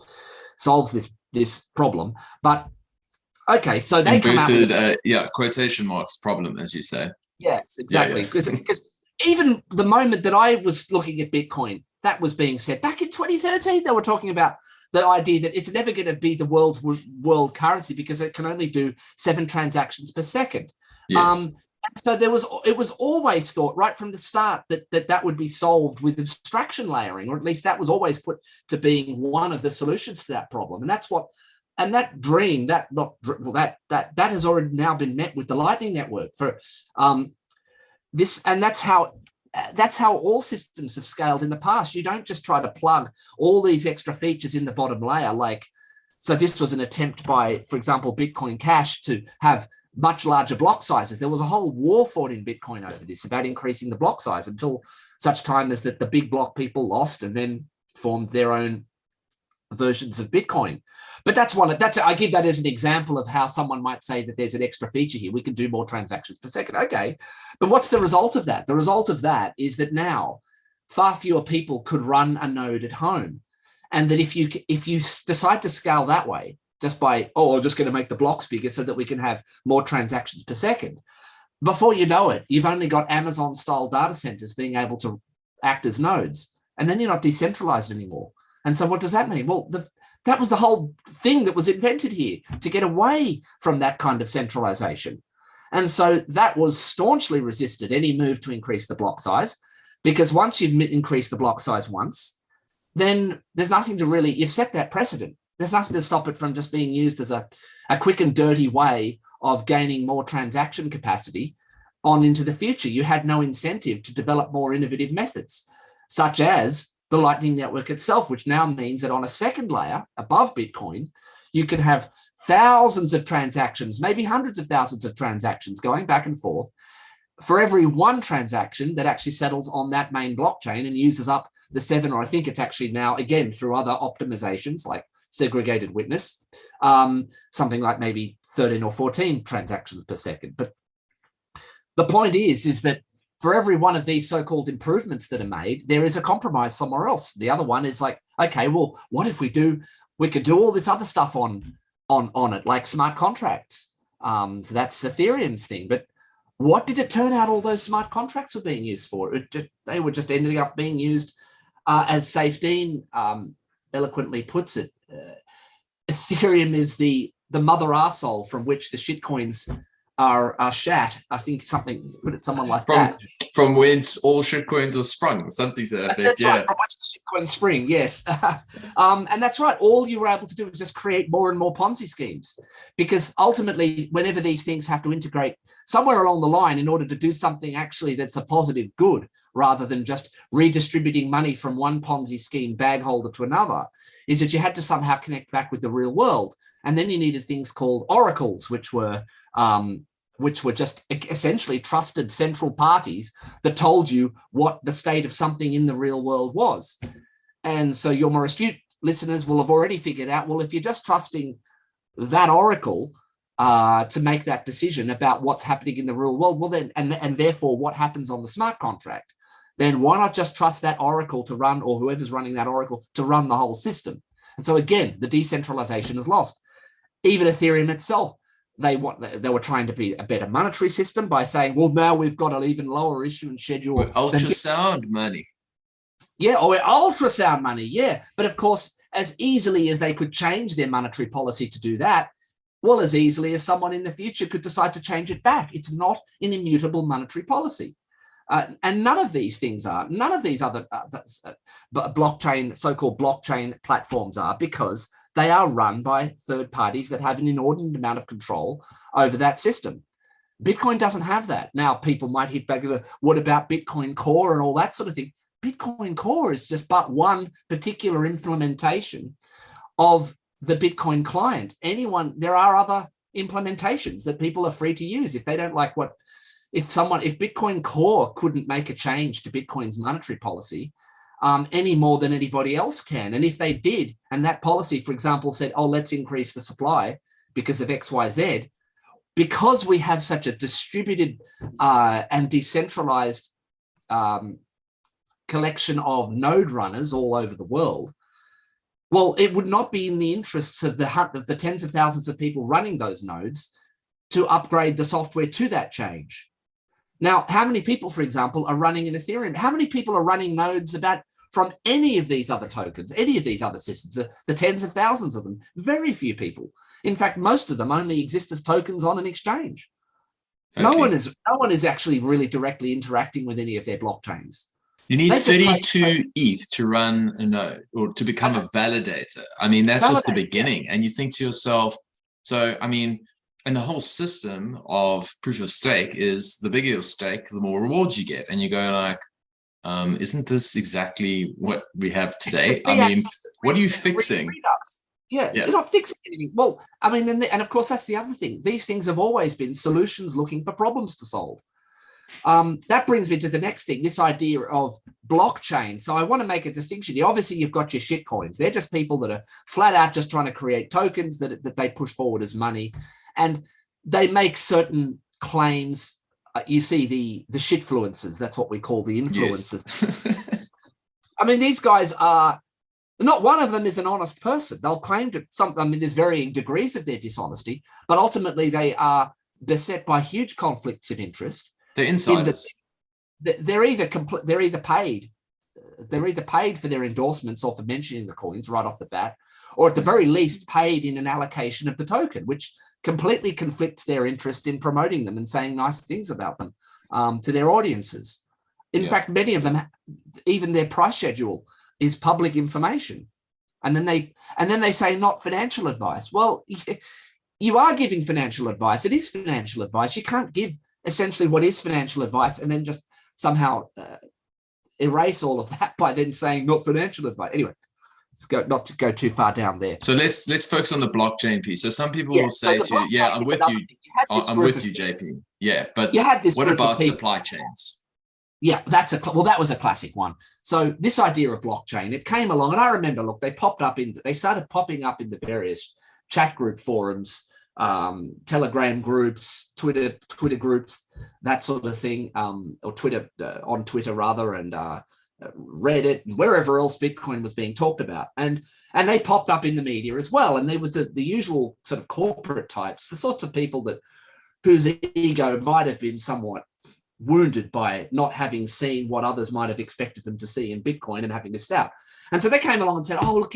solves this problem. But okay, so they inverted, come out with quotation marks problem, as you say. Yes, exactly. Because even the moment that I was looking at Bitcoin, that was being said back in 2013. They were talking about the idea that it's never going to be the world currency because it can only do 7 transactions per second. Yes. So it was always thought right from the start that would be solved with abstraction layering, or at least that was always put to being one of the solutions to that problem. And that dream that has already now been met with the Lightning Network for this, and that's how all systems have scaled in the past. You don't just try to plug all these extra features in the bottom layer, so this was an attempt by, for example, Bitcoin Cash to have much larger block sizes. There was a whole war fought in Bitcoin over this, about increasing the block size, until such time as that the big block people lost and then formed their own versions of Bitcoin. But I give that as an example of how someone might say that there's an extra feature here. We can do more transactions per second. Okay, but what's the result of that? The result of that is that now far fewer people could run a node at home. And that if you decide to scale that way, just by, I'm just going to make the blocks bigger so that we can have more transactions per second, before you know it, you've only got Amazon-style data centers being able to act as nodes. And then you're not decentralized anymore. And so what does that mean? Well, that was the whole thing that was invented here, to get away from that kind of centralization. And so that was staunchly resisted, any move to increase the block size, because once you've increased the block size once, then there's nothing to really, you've set that precedent. There's nothing to stop it from just being used as a quick and dirty way of gaining more transaction capacity on into the future. You had no incentive to develop more innovative methods, such as the Lightning Network itself, which now means that on a second layer above Bitcoin, you can have thousands of transactions, maybe hundreds of thousands of transactions going back and forth for every one transaction that actually settles on that main blockchain and uses up the 7, or I think it's actually now, again, through other optimizations like segregated witness, something like maybe 13 or 14 transactions per second. But the point is that for every one of these so-called improvements that are made, there is a compromise somewhere else. The other one is like, okay, well, what if we could do all this other stuff on it, like smart contracts. So that's Ethereum's thing. But what did it turn out all those smart contracts were being used for? They were just ending up being used, as Saif Dean eloquently puts it, Ethereum is the mother arsehole from which the shitcoins are shat. I think put it someone like that. From whence all shitcoins are sprung, something to that effect. That's yeah. right, from which the shitcoins spring, yes. And that's right. All you were able to do is just create more and more Ponzi schemes, because ultimately, whenever these things have to integrate somewhere along the line in order to do something actually that's a positive good, rather than just redistributing money from one Ponzi scheme bag holder to another, is that you had to somehow connect back with the real world. And then you needed things called oracles, which were just essentially trusted central parties that told you what the state of something in the real world was. And so your more astute listeners will have already figured out, well, if you're just trusting that oracle to make that decision about what's happening in the real world, well then, and therefore what happens on the smart contract, then why not just trust that oracle to run, or whoever's running that oracle to run the whole system? And so again, the decentralization is lost. Even Ethereum itself, they were trying to be a better monetary system by saying, well, now we've got an even lower issuance schedule. With ultrasound money. Yeah, or ultrasound money, yeah. But of course, as easily as they could change their monetary policy to do that, well, as easily as someone in the future could decide to change it back. It's not an immutable monetary policy. And none of these things are, none of these other blockchain, so-called blockchain platforms are, because they are run by third parties that have an inordinate amount of control over that system. Bitcoin doesn't have that. Now, people might hit back with, what about Bitcoin Core and all that sort of thing? Bitcoin Core is just but one particular implementation of the Bitcoin client. There are other implementations that people are free to use. If they don't like if Bitcoin Core couldn't make a change to Bitcoin's monetary policy any more than anybody else can, and if they did, and that policy, for example, said, oh, let's increase the supply because of XYZ, because we have such a distributed and decentralized collection of node runners all over the world, well, it would not be in the interests of the tens of thousands of people running those nodes to upgrade the software to that change. Now, how many people, for example, are running in Ethereum? How many people are running nodes from any of these other tokens, any of these other systems, the tens of thousands of them? Very few people. In fact, most of them only exist as tokens on an exchange. Okay. No one is actually really directly interacting with any of their blockchains. You need 32 ETH to run a node or to become a validator. I mean, that's just the beginning. And you think to yourself, so, I mean, and the whole system of proof of stake is the bigger your stake, the more rewards you get. And you go like, isn't this exactly what we have today? I mean, what are you fixing? Yeah, you're not fixing anything. Well, I mean, and of course, that's the other thing. These things have always been solutions looking for problems to solve. That brings me to the next thing, this idea of blockchain. So I want to make a distinction here. Obviously, you've got your shit coins. They're just people that are flat out just trying to create tokens that they push forward as money. And they make certain claims. You see the shitfluencers. That's what we call the influencers. Yes. I mean, these guys are, not one of them is an honest person. They'll claim to something. I mean, there's varying degrees of their dishonesty, but ultimately they are beset by huge conflicts of interest. They're insiders. They're either paid for their endorsements or for mentioning the coins right off the bat, or at the very least paid in an allocation of the token, which completely conflicts their interest in promoting them and saying nice things about them to their audiences. In fact, many of them, even their price schedule is public information. And then they say not financial advice. Well, you are giving financial advice. It is financial advice. You can't give essentially what is financial advice and then just somehow erase all of that by then saying not financial advice. Anyway, not to go too far down there. So let's focus on the blockchain piece. So some people will say to you, I'm with you. I'm with you, JP. Yeah, but what about supply chains? Yeah, that was a classic one. So this idea of blockchain, it came along, and I remember, look, they started popping up in the various chat group forums Telegram groups, Twitter groups, that sort of thing, or Twitter on Twitter rather, and Reddit and wherever else Bitcoin was being talked about, and they popped up in the media as well. And there was the usual sort of corporate types, the sorts of people whose ego might have been somewhat wounded by not having seen what others might have expected them to see in Bitcoin and having missed out. And so they came along and said, "Oh, look,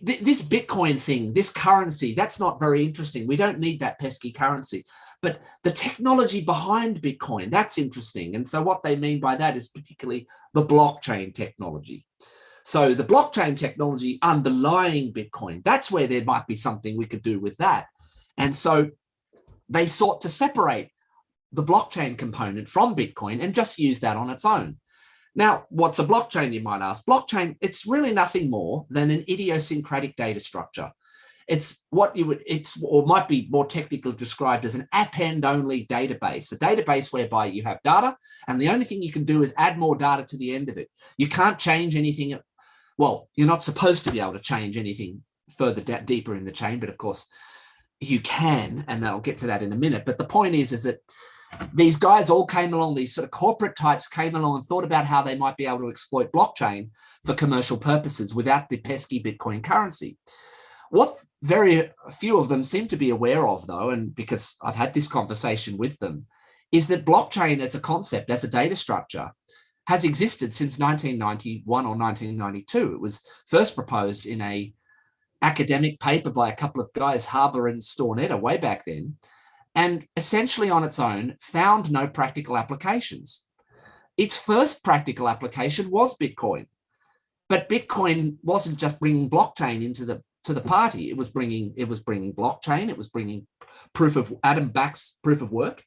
this Bitcoin thing, this currency, that's not very interesting. We don't need that pesky currency. But the technology behind Bitcoin, that's interesting." And so what they mean by that is particularly the blockchain technology. So the blockchain technology underlying Bitcoin, that's where there might be something we could do with that. And so they sought to separate the blockchain component from Bitcoin and just use that on its own. Now, what's a blockchain, you might ask? Blockchain, it's really nothing more than an idiosyncratic data structure. It's what or might be more technically described as an append-only database, a database whereby you have data, and the only thing you can do is add more data to the end of it. You can't change anything. Well, you're not supposed to be able to change anything further deeper in the chain, but of course you can, and I'll get to that in a minute. But the point is that these guys all came along, these sort of corporate types came along and thought about how they might be able to exploit blockchain for commercial purposes without the pesky Bitcoin currency. What very few of them seem to be aware of, though, and because I've had this conversation with them, is that blockchain as a concept, as a data structure, has existed since 1991 or 1992. It was first proposed in a academic paper by a couple of guys, Harbour and Stornetta, way back then, and essentially on its own found no practical applications. Its first practical application was Bitcoin, but Bitcoin wasn't just bringing blockchain into the party. It was bringing blockchain. It was bringing Adam Back's proof of work.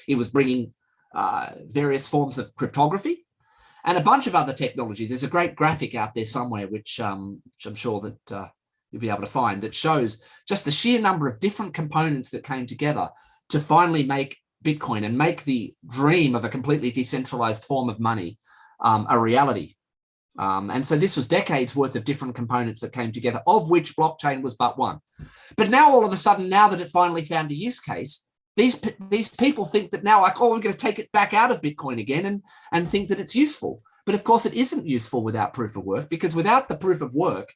It was bringing various forms of cryptography and a bunch of other technology. There's a great graphic out there somewhere, which I'm sure that you'll be able to find, that shows just the sheer number of different components that came together to finally make Bitcoin and make the dream of a completely decentralized form of money a reality. And so this was decades worth of different components that came together, of which blockchain was but one. But now all of a sudden, now that it finally found a use case, these people think that now, like, oh, we're going to take it back out of Bitcoin again and think that it's useful. But of course, it isn't useful without proof of work, because without the proof of work,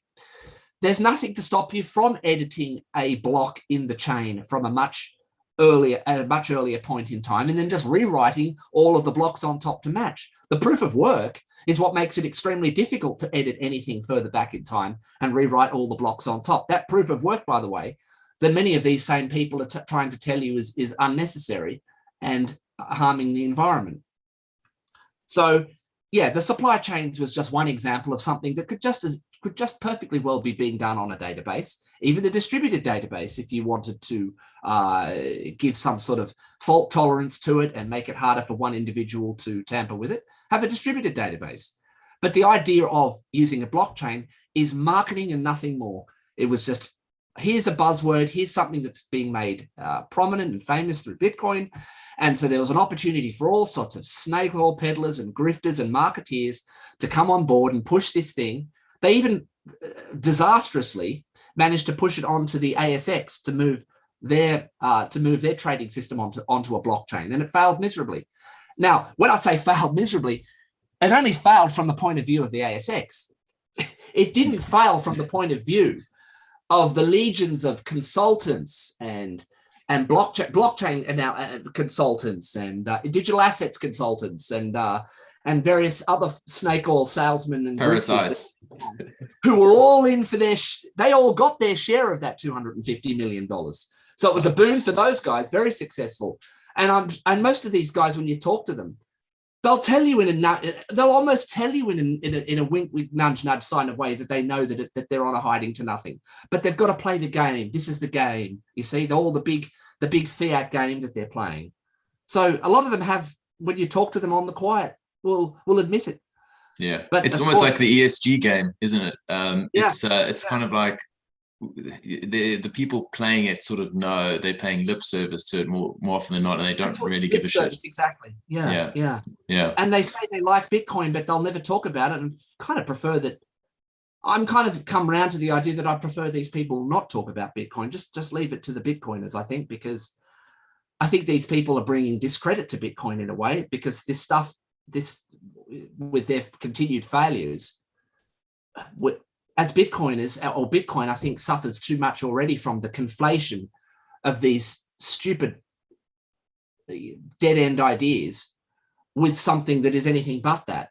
there's nothing to stop you from editing a block in the chain from at a much earlier point in time, and then just rewriting all of the blocks on top to match. The proof of work is what makes it extremely difficult to edit anything further back in time and rewrite all the blocks on top. That proof of work, by the way, that many of these same people are trying to tell you is unnecessary and harming the environment. So yeah, the supply chains was just one example of something that could just perfectly well be being done on a database, even the distributed database, if you wanted to give some sort of fault tolerance to it and make it harder for one individual to tamper with it, have a distributed database. But the idea of using a blockchain is marketing and nothing more. It was just, here's a buzzword, here's something that's being made prominent and famous through Bitcoin. And so there was an opportunity for all sorts of snake oil peddlers and grifters and marketeers to come on board and push this thing. They even disastrously managed to push it onto the ASX to move their trading system onto a blockchain, and it failed miserably. Now, when I say failed miserably, it only failed from the point of view of the ASX. It didn't fail from the point of view of the legions of consultants and blockchain consultants and digital assets consultants and various other snake oil salesmen and parasites who were all in for they all got their share of that $250 million. So it was a boon for those guys, very successful. And most of these guys, when you talk to them, they'll tell you they'll almost tell you in a wink, nudge, sign of way that they know that they're on a hiding to nothing, but they've got to play the game. This is the game. You see, all the big fiat game that they're playing. So a lot of them have, when you talk to them on the quiet, will admit it. Yeah, but it's almost like the ESG game, isn't it? It's kind of like the people playing it sort of know they're paying lip service to it more often than not, and they don't really give a shit. Exactly. Yeah. And they say they like Bitcoin, but they'll never talk about it, and kind of prefer that I'm kind of come around to the idea that I prefer these people not talk about Bitcoin. Just leave it to the Bitcoiners, I think, because I think these people are bringing discredit to Bitcoin in a way, because this stuff, with their continued failures, as Bitcoiners, or Bitcoin, I think, suffers too much already from the conflation of these stupid dead-end ideas with something that is anything but that.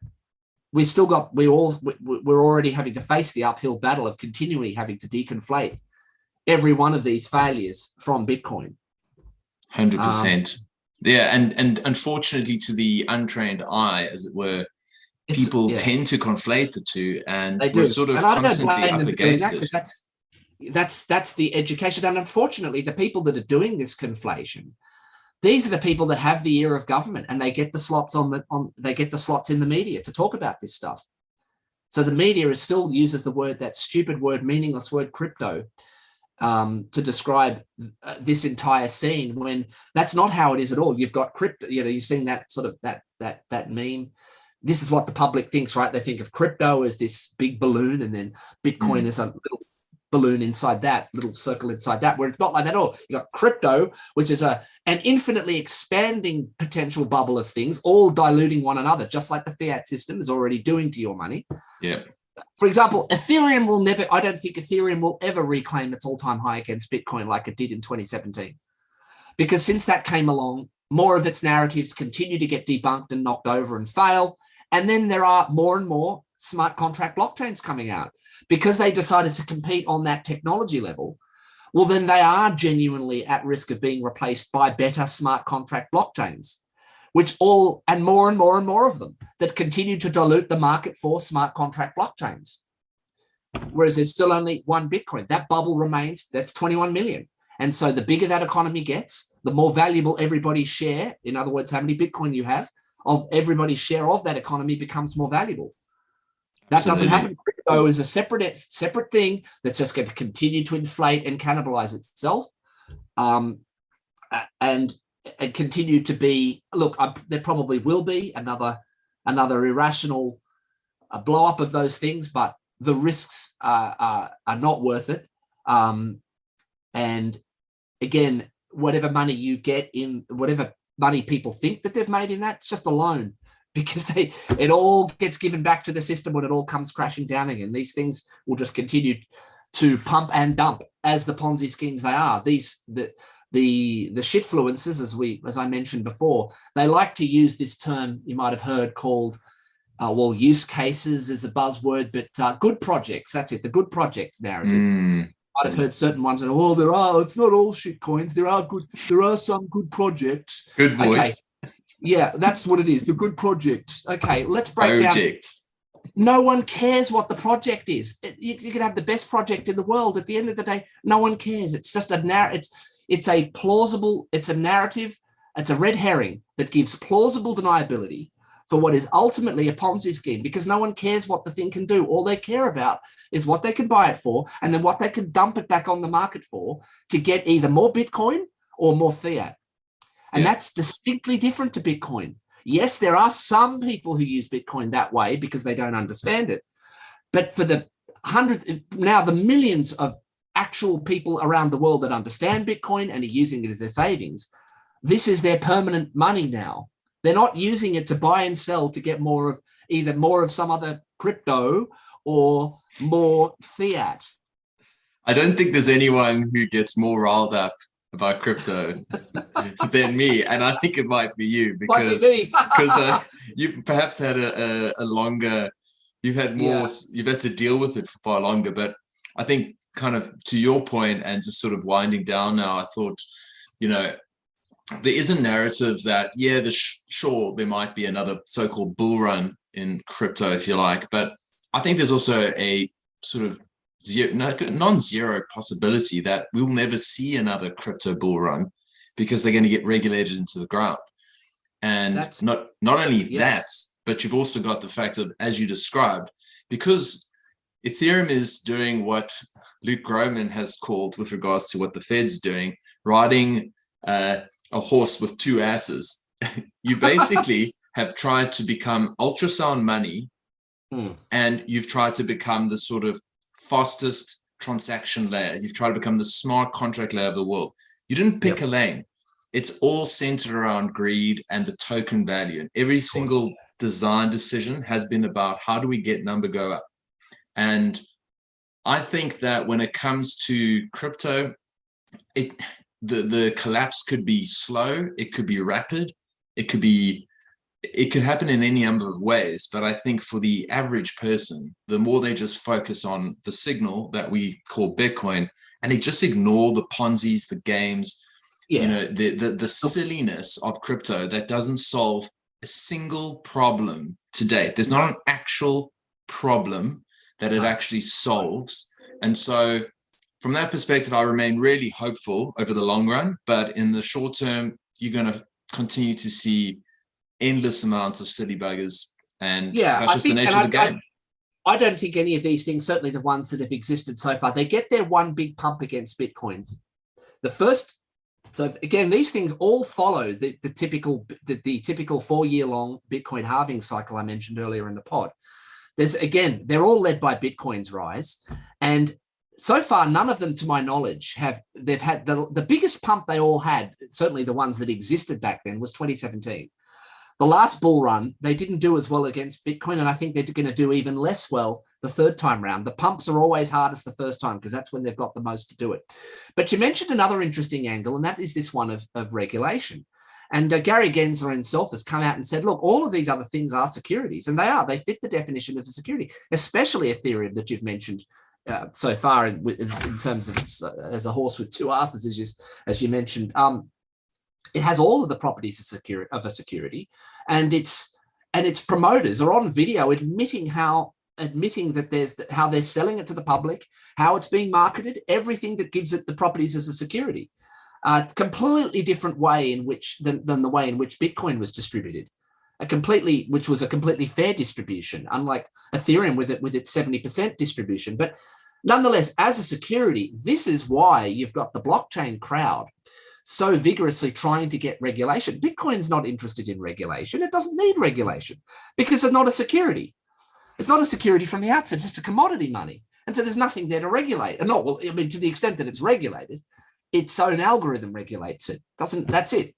We're already having to face the uphill battle of continually having to deconflate every one of these failures from Bitcoin. 100%. Yeah, and unfortunately, to the untrained eye, as it were, people tend to conflate the two, and we're sort of constantly up against it. That's the education, and unfortunately, the people that are doing this conflation, these are the people that have the ear of government, and they get the slots they get the slots in the media to talk about this stuff. So the media still uses that stupid word, meaningless word, crypto, to describe this entire scene, when that's not how it is at all. You've got crypto, you've seen that sort of that meme. This is what the public thinks, right? They think of crypto as this big balloon, and then Bitcoin is a little balloon inside that, little circle inside that, where it's not like that at all. You got crypto, which is an infinitely expanding potential bubble of things, all diluting one another, just like the fiat system is already doing to your money. Yeah. For example, I don't think Ethereum will ever reclaim its all-time high against Bitcoin like it did in 2017. Because since that came along, more of its narratives continue to get debunked and knocked over and fail. And then there are more and more smart contract blockchains coming out because they decided to compete on that technology level. Well, then they are genuinely at risk of being replaced by better smart contract blockchains, and more and more of them that continue to dilute the market for smart contract blockchains. Whereas there's still only one Bitcoin. That bubble remains, that's 21 million. And so the bigger that economy gets, the more valuable everybody's share, in other words, how many Bitcoin you have, of everybody's share of that economy becomes more valuable. That doesn't happen. Crypto is a separate thing that's just going to continue to inflate and cannibalize itself, and continue to be. Look, there probably will be another irrational blow up of those things, but the risks are not worth it. And again, whatever money you get in, whatever money people think that they've made in that, it's just a loan, because it all gets given back to the system when it all comes crashing down again. These things will just continue to pump and dump as the Ponzi schemes they are. The shitfluencers, as I mentioned before, they like to use this term you might have heard called, use cases is a buzzword, but good projects. That's it. The good project narrative. Might have heard certain ones, and it's not all shit coins. There are some good projects. Good voice. Okay. Yeah, that's what it is. The good project. Okay, let's break down. No one cares what the project is. You can have the best project in the world. At the end of the day, no one cares. It's just a narrative. It's a narrative. It's a red herring that gives plausible deniability for what is ultimately a Ponzi scheme, because no one cares what the thing can do. All they care about is what they can buy it for, and then what they can dump it back on the market for to get either more Bitcoin or more fiat. And that's distinctly different to Bitcoin. Yes, there are some people who use Bitcoin that way because they don't understand it. But for the millions of actual people around the world that understand Bitcoin and are using it as their savings, this is their permanent money now. They're not using it to buy and sell to get either more of some other crypto or more fiat. I don't think there's anyone who gets more riled up about crypto than me, and I think it might be you, because you've perhaps had you've had to deal with it for far longer. But I think, kind of to your point, and just sort of winding down now, I thought, there is a narrative that, sure, there might be another so-called bull run in crypto, if you like, but I think there's also a sort of non-zero possibility that we'll never see another crypto bull run, because they're going to get regulated into the ground. And not only that, but you've also got the fact of, as you described, because Ethereum is doing what Luke Groman has called, with regards to what the Fed's doing, riding a horse with two asses. You basically have tried to become ultrasound money and you've tried to become the sort of fastest transaction layer. You've tried to become the smart contract layer of the world. You didn't pick a lane. It's all centered around greed and the token value. And every single design decision has been about how do we get number go up. And I think that when it comes to crypto, the collapse could be slow, it could be rapid, it could happen in any number of ways. But I think for the average person, the more they just focus on the signal that we call Bitcoin, and they just ignore the Ponzi's, the games, you know, the silliness of crypto that doesn't solve a single problem to date. There's not an actual problem that it actually solves. And so from that perspective, I remain really hopeful over the long run, but in the short term, you're going to continue to see endless amounts of silly buggers, and that's just the nature of the game. I don't think any of these things, certainly the ones that have existed so far, they get their one big pump against Bitcoin. So again, these things all follow the typical 4-year-long Bitcoin halving cycle I mentioned earlier in the pod. They're all led by Bitcoin's rise, and so far none of them, to my knowledge, they've had the biggest pump they all had. Certainly the ones that existed back then was 2017. The last bull run, they didn't do as well against Bitcoin, and I think they're going to do even less well the third time round. The pumps are always hardest the first time because that's when they've got the most to do it. But you mentioned another interesting angle, and that is this one of regulation. And Gary Gensler himself has come out and said, look, all of these other things are securities, and they fit the definition of a security, especially Ethereum that you've mentioned so far in terms of as a horse with two asses, as you mentioned. It has all of the properties of a security, and its promoters are on video admitting that how they're selling it to the public, how it's being marketed, everything that gives it the properties as a security. Completely different way than the way in which Bitcoin was distributed, which was a completely fair distribution, unlike Ethereum with its 70% distribution. But nonetheless, as a security, this is why you've got the blockchain crowd so vigorously trying to get regulation. Bitcoin's not interested in regulation. It doesn't need regulation because it's not a security. It's not a security from the outset, it's just a commodity money. And so there's nothing there to regulate. And to the extent that it's regulated, its own algorithm regulates it. That's it.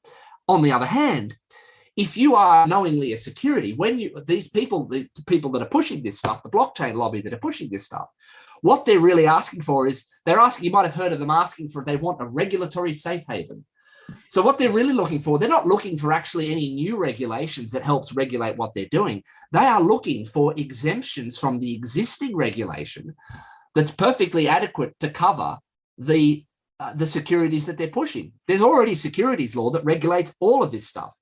On the other hand, if you are knowingly a security, the people that are pushing this stuff, the blockchain lobby that are pushing this stuff, what they're really asking for is you might have heard of them asking for, they want a regulatory safe haven. So what they're really looking for, they're not looking for actually any new regulations that helps regulate what they're doing. They are looking for exemptions from the existing regulation that's perfectly adequate to cover the securities that they're pushing. There's already securities law that regulates all of this stuff.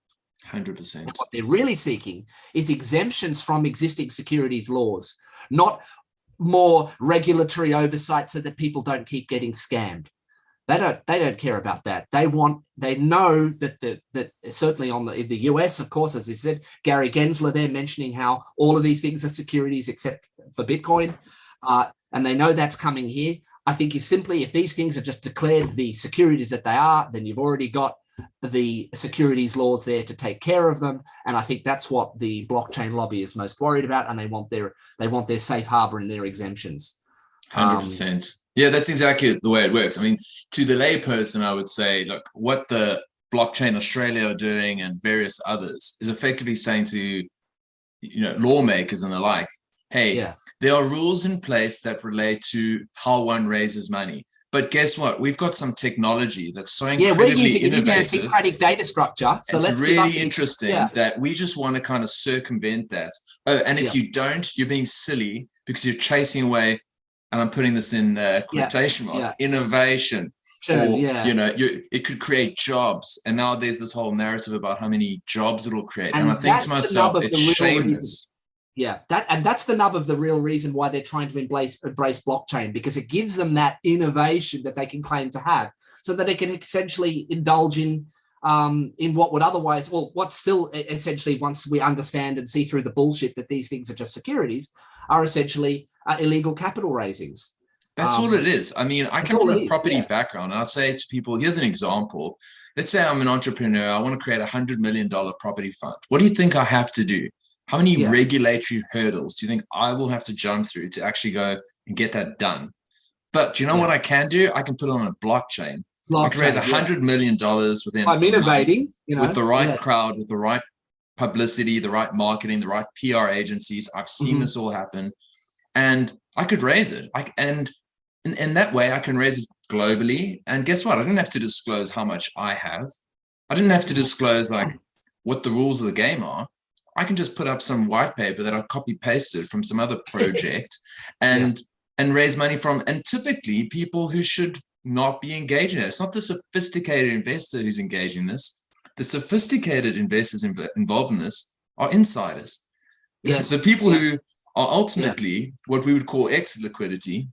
100%. And what they're really seeking is exemptions from existing securities laws, not more regulatory oversight so that people don't keep getting scammed. They don't care about that. They know that certainly in the US, of course, as I said, Gary Gensler there mentioning how all of these things are securities except for Bitcoin, and they know that's coming here. I think if these things are just declared the securities that they are, then you've already got the securities laws there to take care of them. And I think that's what the blockchain lobby is most worried about. And they want their safe harbor and their exemptions. 100%. Yeah, that's exactly the way it works. I mean, to the layperson, I would say, look, what the Blockchain Australia are doing and various others is effectively saying to, lawmakers and the like, hey, there are rules in place that relate to how one raises money. But guess what? We've got some technology that's so incredibly we're using innovative. Syncretic data structure. So it's really interesting that we just want to kind of circumvent that. Oh, and if you don't, you're being silly because you're chasing away, and I'm putting this in quotation marks, innovation. Sure, or, it could create jobs. And now there's this whole narrative about how many jobs it'll create. And I think to myself, it's shameless. Yeah, that's the nub of the real reason why they're trying to embrace blockchain, because it gives them that innovation that they can claim to have, so that they can essentially indulge in what would otherwise, what's still essentially, once we understand and see through the bullshit that these things are just securities, are essentially illegal capital raisings. That's all it is. I mean, I come from a property background, and I'll say to people, here's an example. Let's say I'm an entrepreneur. I want to create $100 million property fund. What do you think I have to do? How many regulatory hurdles do you think I will have to jump through to actually go and get that done? But do you know what I can do? I can put it on a blockchain. I can raise $100 million within I'm innovating, with the right crowd, with the right publicity, the right marketing, the right PR agencies. I've seen this all happen, and I could raise it. And in that way, I can raise it globally. And guess what? I didn't have to disclose how much I have. I didn't have to disclose like what the rules of the game are. I can just put up some white paper that I copy pasted from some other project and raise money from. And typically people who should not be engaging in it. It's not the sophisticated investor who's engaging in this. The sophisticated investors involved in this are insiders. Yes. The people who are ultimately what we would call exit liquidity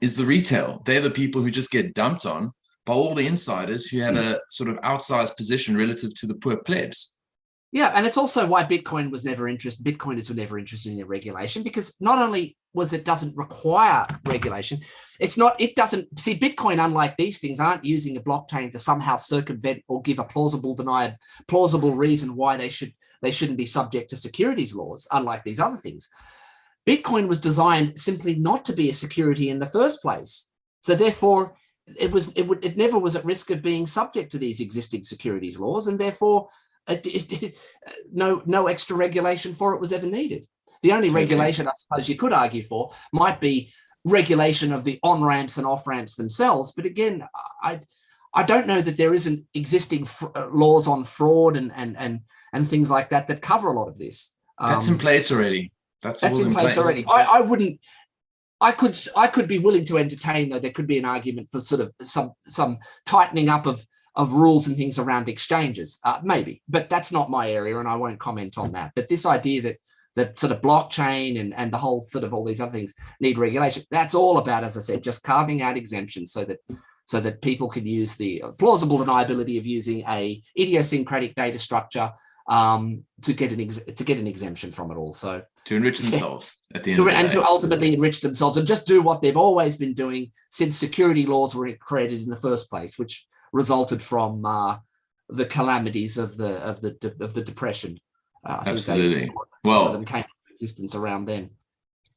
is the retail. They're the people who just get dumped on by all the insiders who have a sort of outsized position relative to the poor plebs. Yeah, and it's also why Bitcoiners were never interested in their regulation, because not only doesn't require regulation, it doesn't see Bitcoin, unlike these things, aren't using a blockchain to somehow circumvent or give a plausible reason why they shouldn't be subject to securities laws, unlike these other things. Bitcoin was designed simply not to be a security in the first place. So therefore, it never was at risk of being subject to these existing securities laws, and therefore no extra regulation for it was ever needed. The only regulation I suppose you could argue for might be regulation of the on-ramps and off-ramps themselves. But again, I don't know that there isn't existing laws on fraud and things like that cover a lot of this. That's in place already. That's in place already. I could be willing to entertain, though there could be an argument for sort of some tightening up of rules and things around exchanges, maybe, but that's not my area and I won't comment on that. But this idea that sort of blockchain and the whole sort of all these other things need regulation, that's all about, as I said, just carving out exemptions so that people can use the plausible deniability of using a idiosyncratic data structure to get an exemption from it all. So to enrich themselves at the end of the day. And to ultimately enrich themselves and just do what they've always been doing since security laws were created in the first place, which resulted from the calamities of the Depression. Absolutely. Well, them came into existence around then.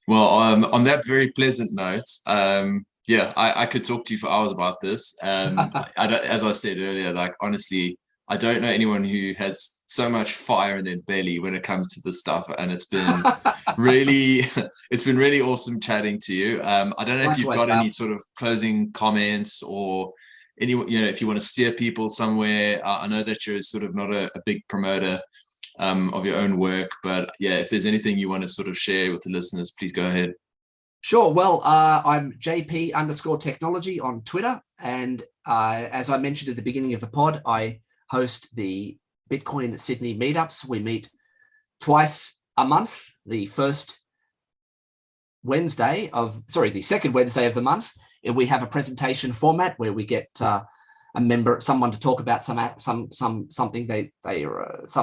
Well, on that very pleasant note, I could talk to you for hours about this. As I said earlier, like honestly, I don't know anyone who has so much fire in their belly when it comes to this stuff, and it's been really awesome chatting to you. I don't know if you've got any sort of closing comments or if you want to steer people somewhere. I know that you're sort of not a big promoter of your own work, but if there's anything you want to sort of share with the listeners, please go ahead. Sure. Well, I'm JP_technology on Twitter, and as I mentioned at the beginning of the pod, I host the Bitcoin Sydney meetups. We meet twice a month. The second Wednesday of the month, we have a presentation format where we get someone to talk about some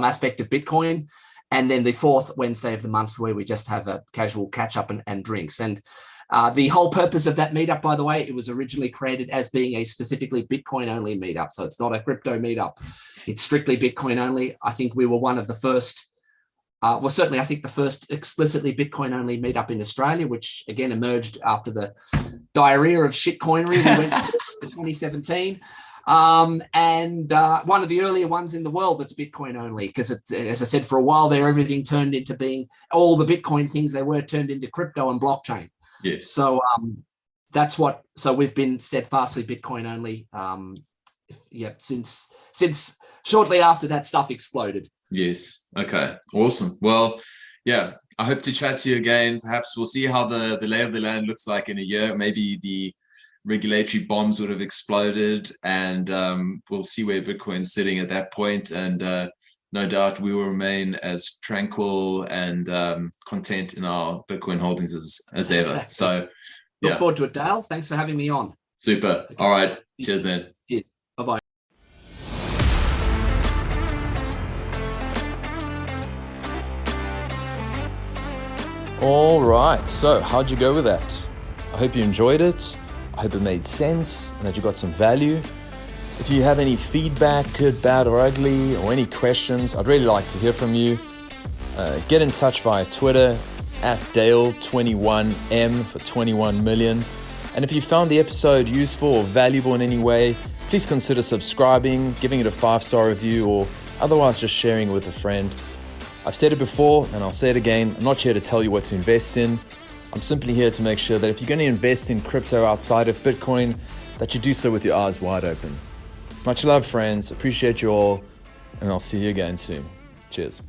aspect of Bitcoin, and then the fourth Wednesday of the month where we just have a casual catch up and drinks. And the whole purpose of that meetup, by the way, it was originally created as being a specifically Bitcoin only meetup. So it's not a crypto meetup. It's strictly Bitcoin only. I think we were one of the first, certainly I think the first explicitly Bitcoin only meetup in Australia, which again emerged after the diarrhea of shitcoinery we went in 2017. And one of the earlier ones in the world that's Bitcoin only, because as I said, for a while there, everything turned into being all the Bitcoin things they were turned into crypto and blockchain. Yes. So so we've been steadfastly Bitcoin only. Since shortly after that stuff exploded. Yes. Okay. Awesome. Well, I hope to chat to you again. Perhaps we'll see how the lay of the land looks like in a year. Maybe the regulatory bombs would have exploded, and we'll see where Bitcoin's sitting at that point. And no doubt we will remain as tranquil and content in our Bitcoin holdings as ever. So look forward to it, Dale. Thanks for having me on. Super. Okay. All right. Cheers then. Cheers. Bye-bye. All right. So how'd you go with that? I hope you enjoyed it. I hope it made sense and that you got some value. If you have any feedback, good, bad, or ugly, or any questions, I'd really like to hear from you. Get in touch via Twitter at Dale21M for 21 million. And if you found the episode useful or valuable in any way, please consider subscribing, giving it a 5-star review, or otherwise just sharing it with a friend. I've said it before and I'll say it again, I'm not here to tell you what to invest in. I'm simply here to make sure that if you're going to invest in crypto outside of Bitcoin, that you do so with your eyes wide open. Much love, friends. Appreciate you all, and I'll see you again soon. Cheers.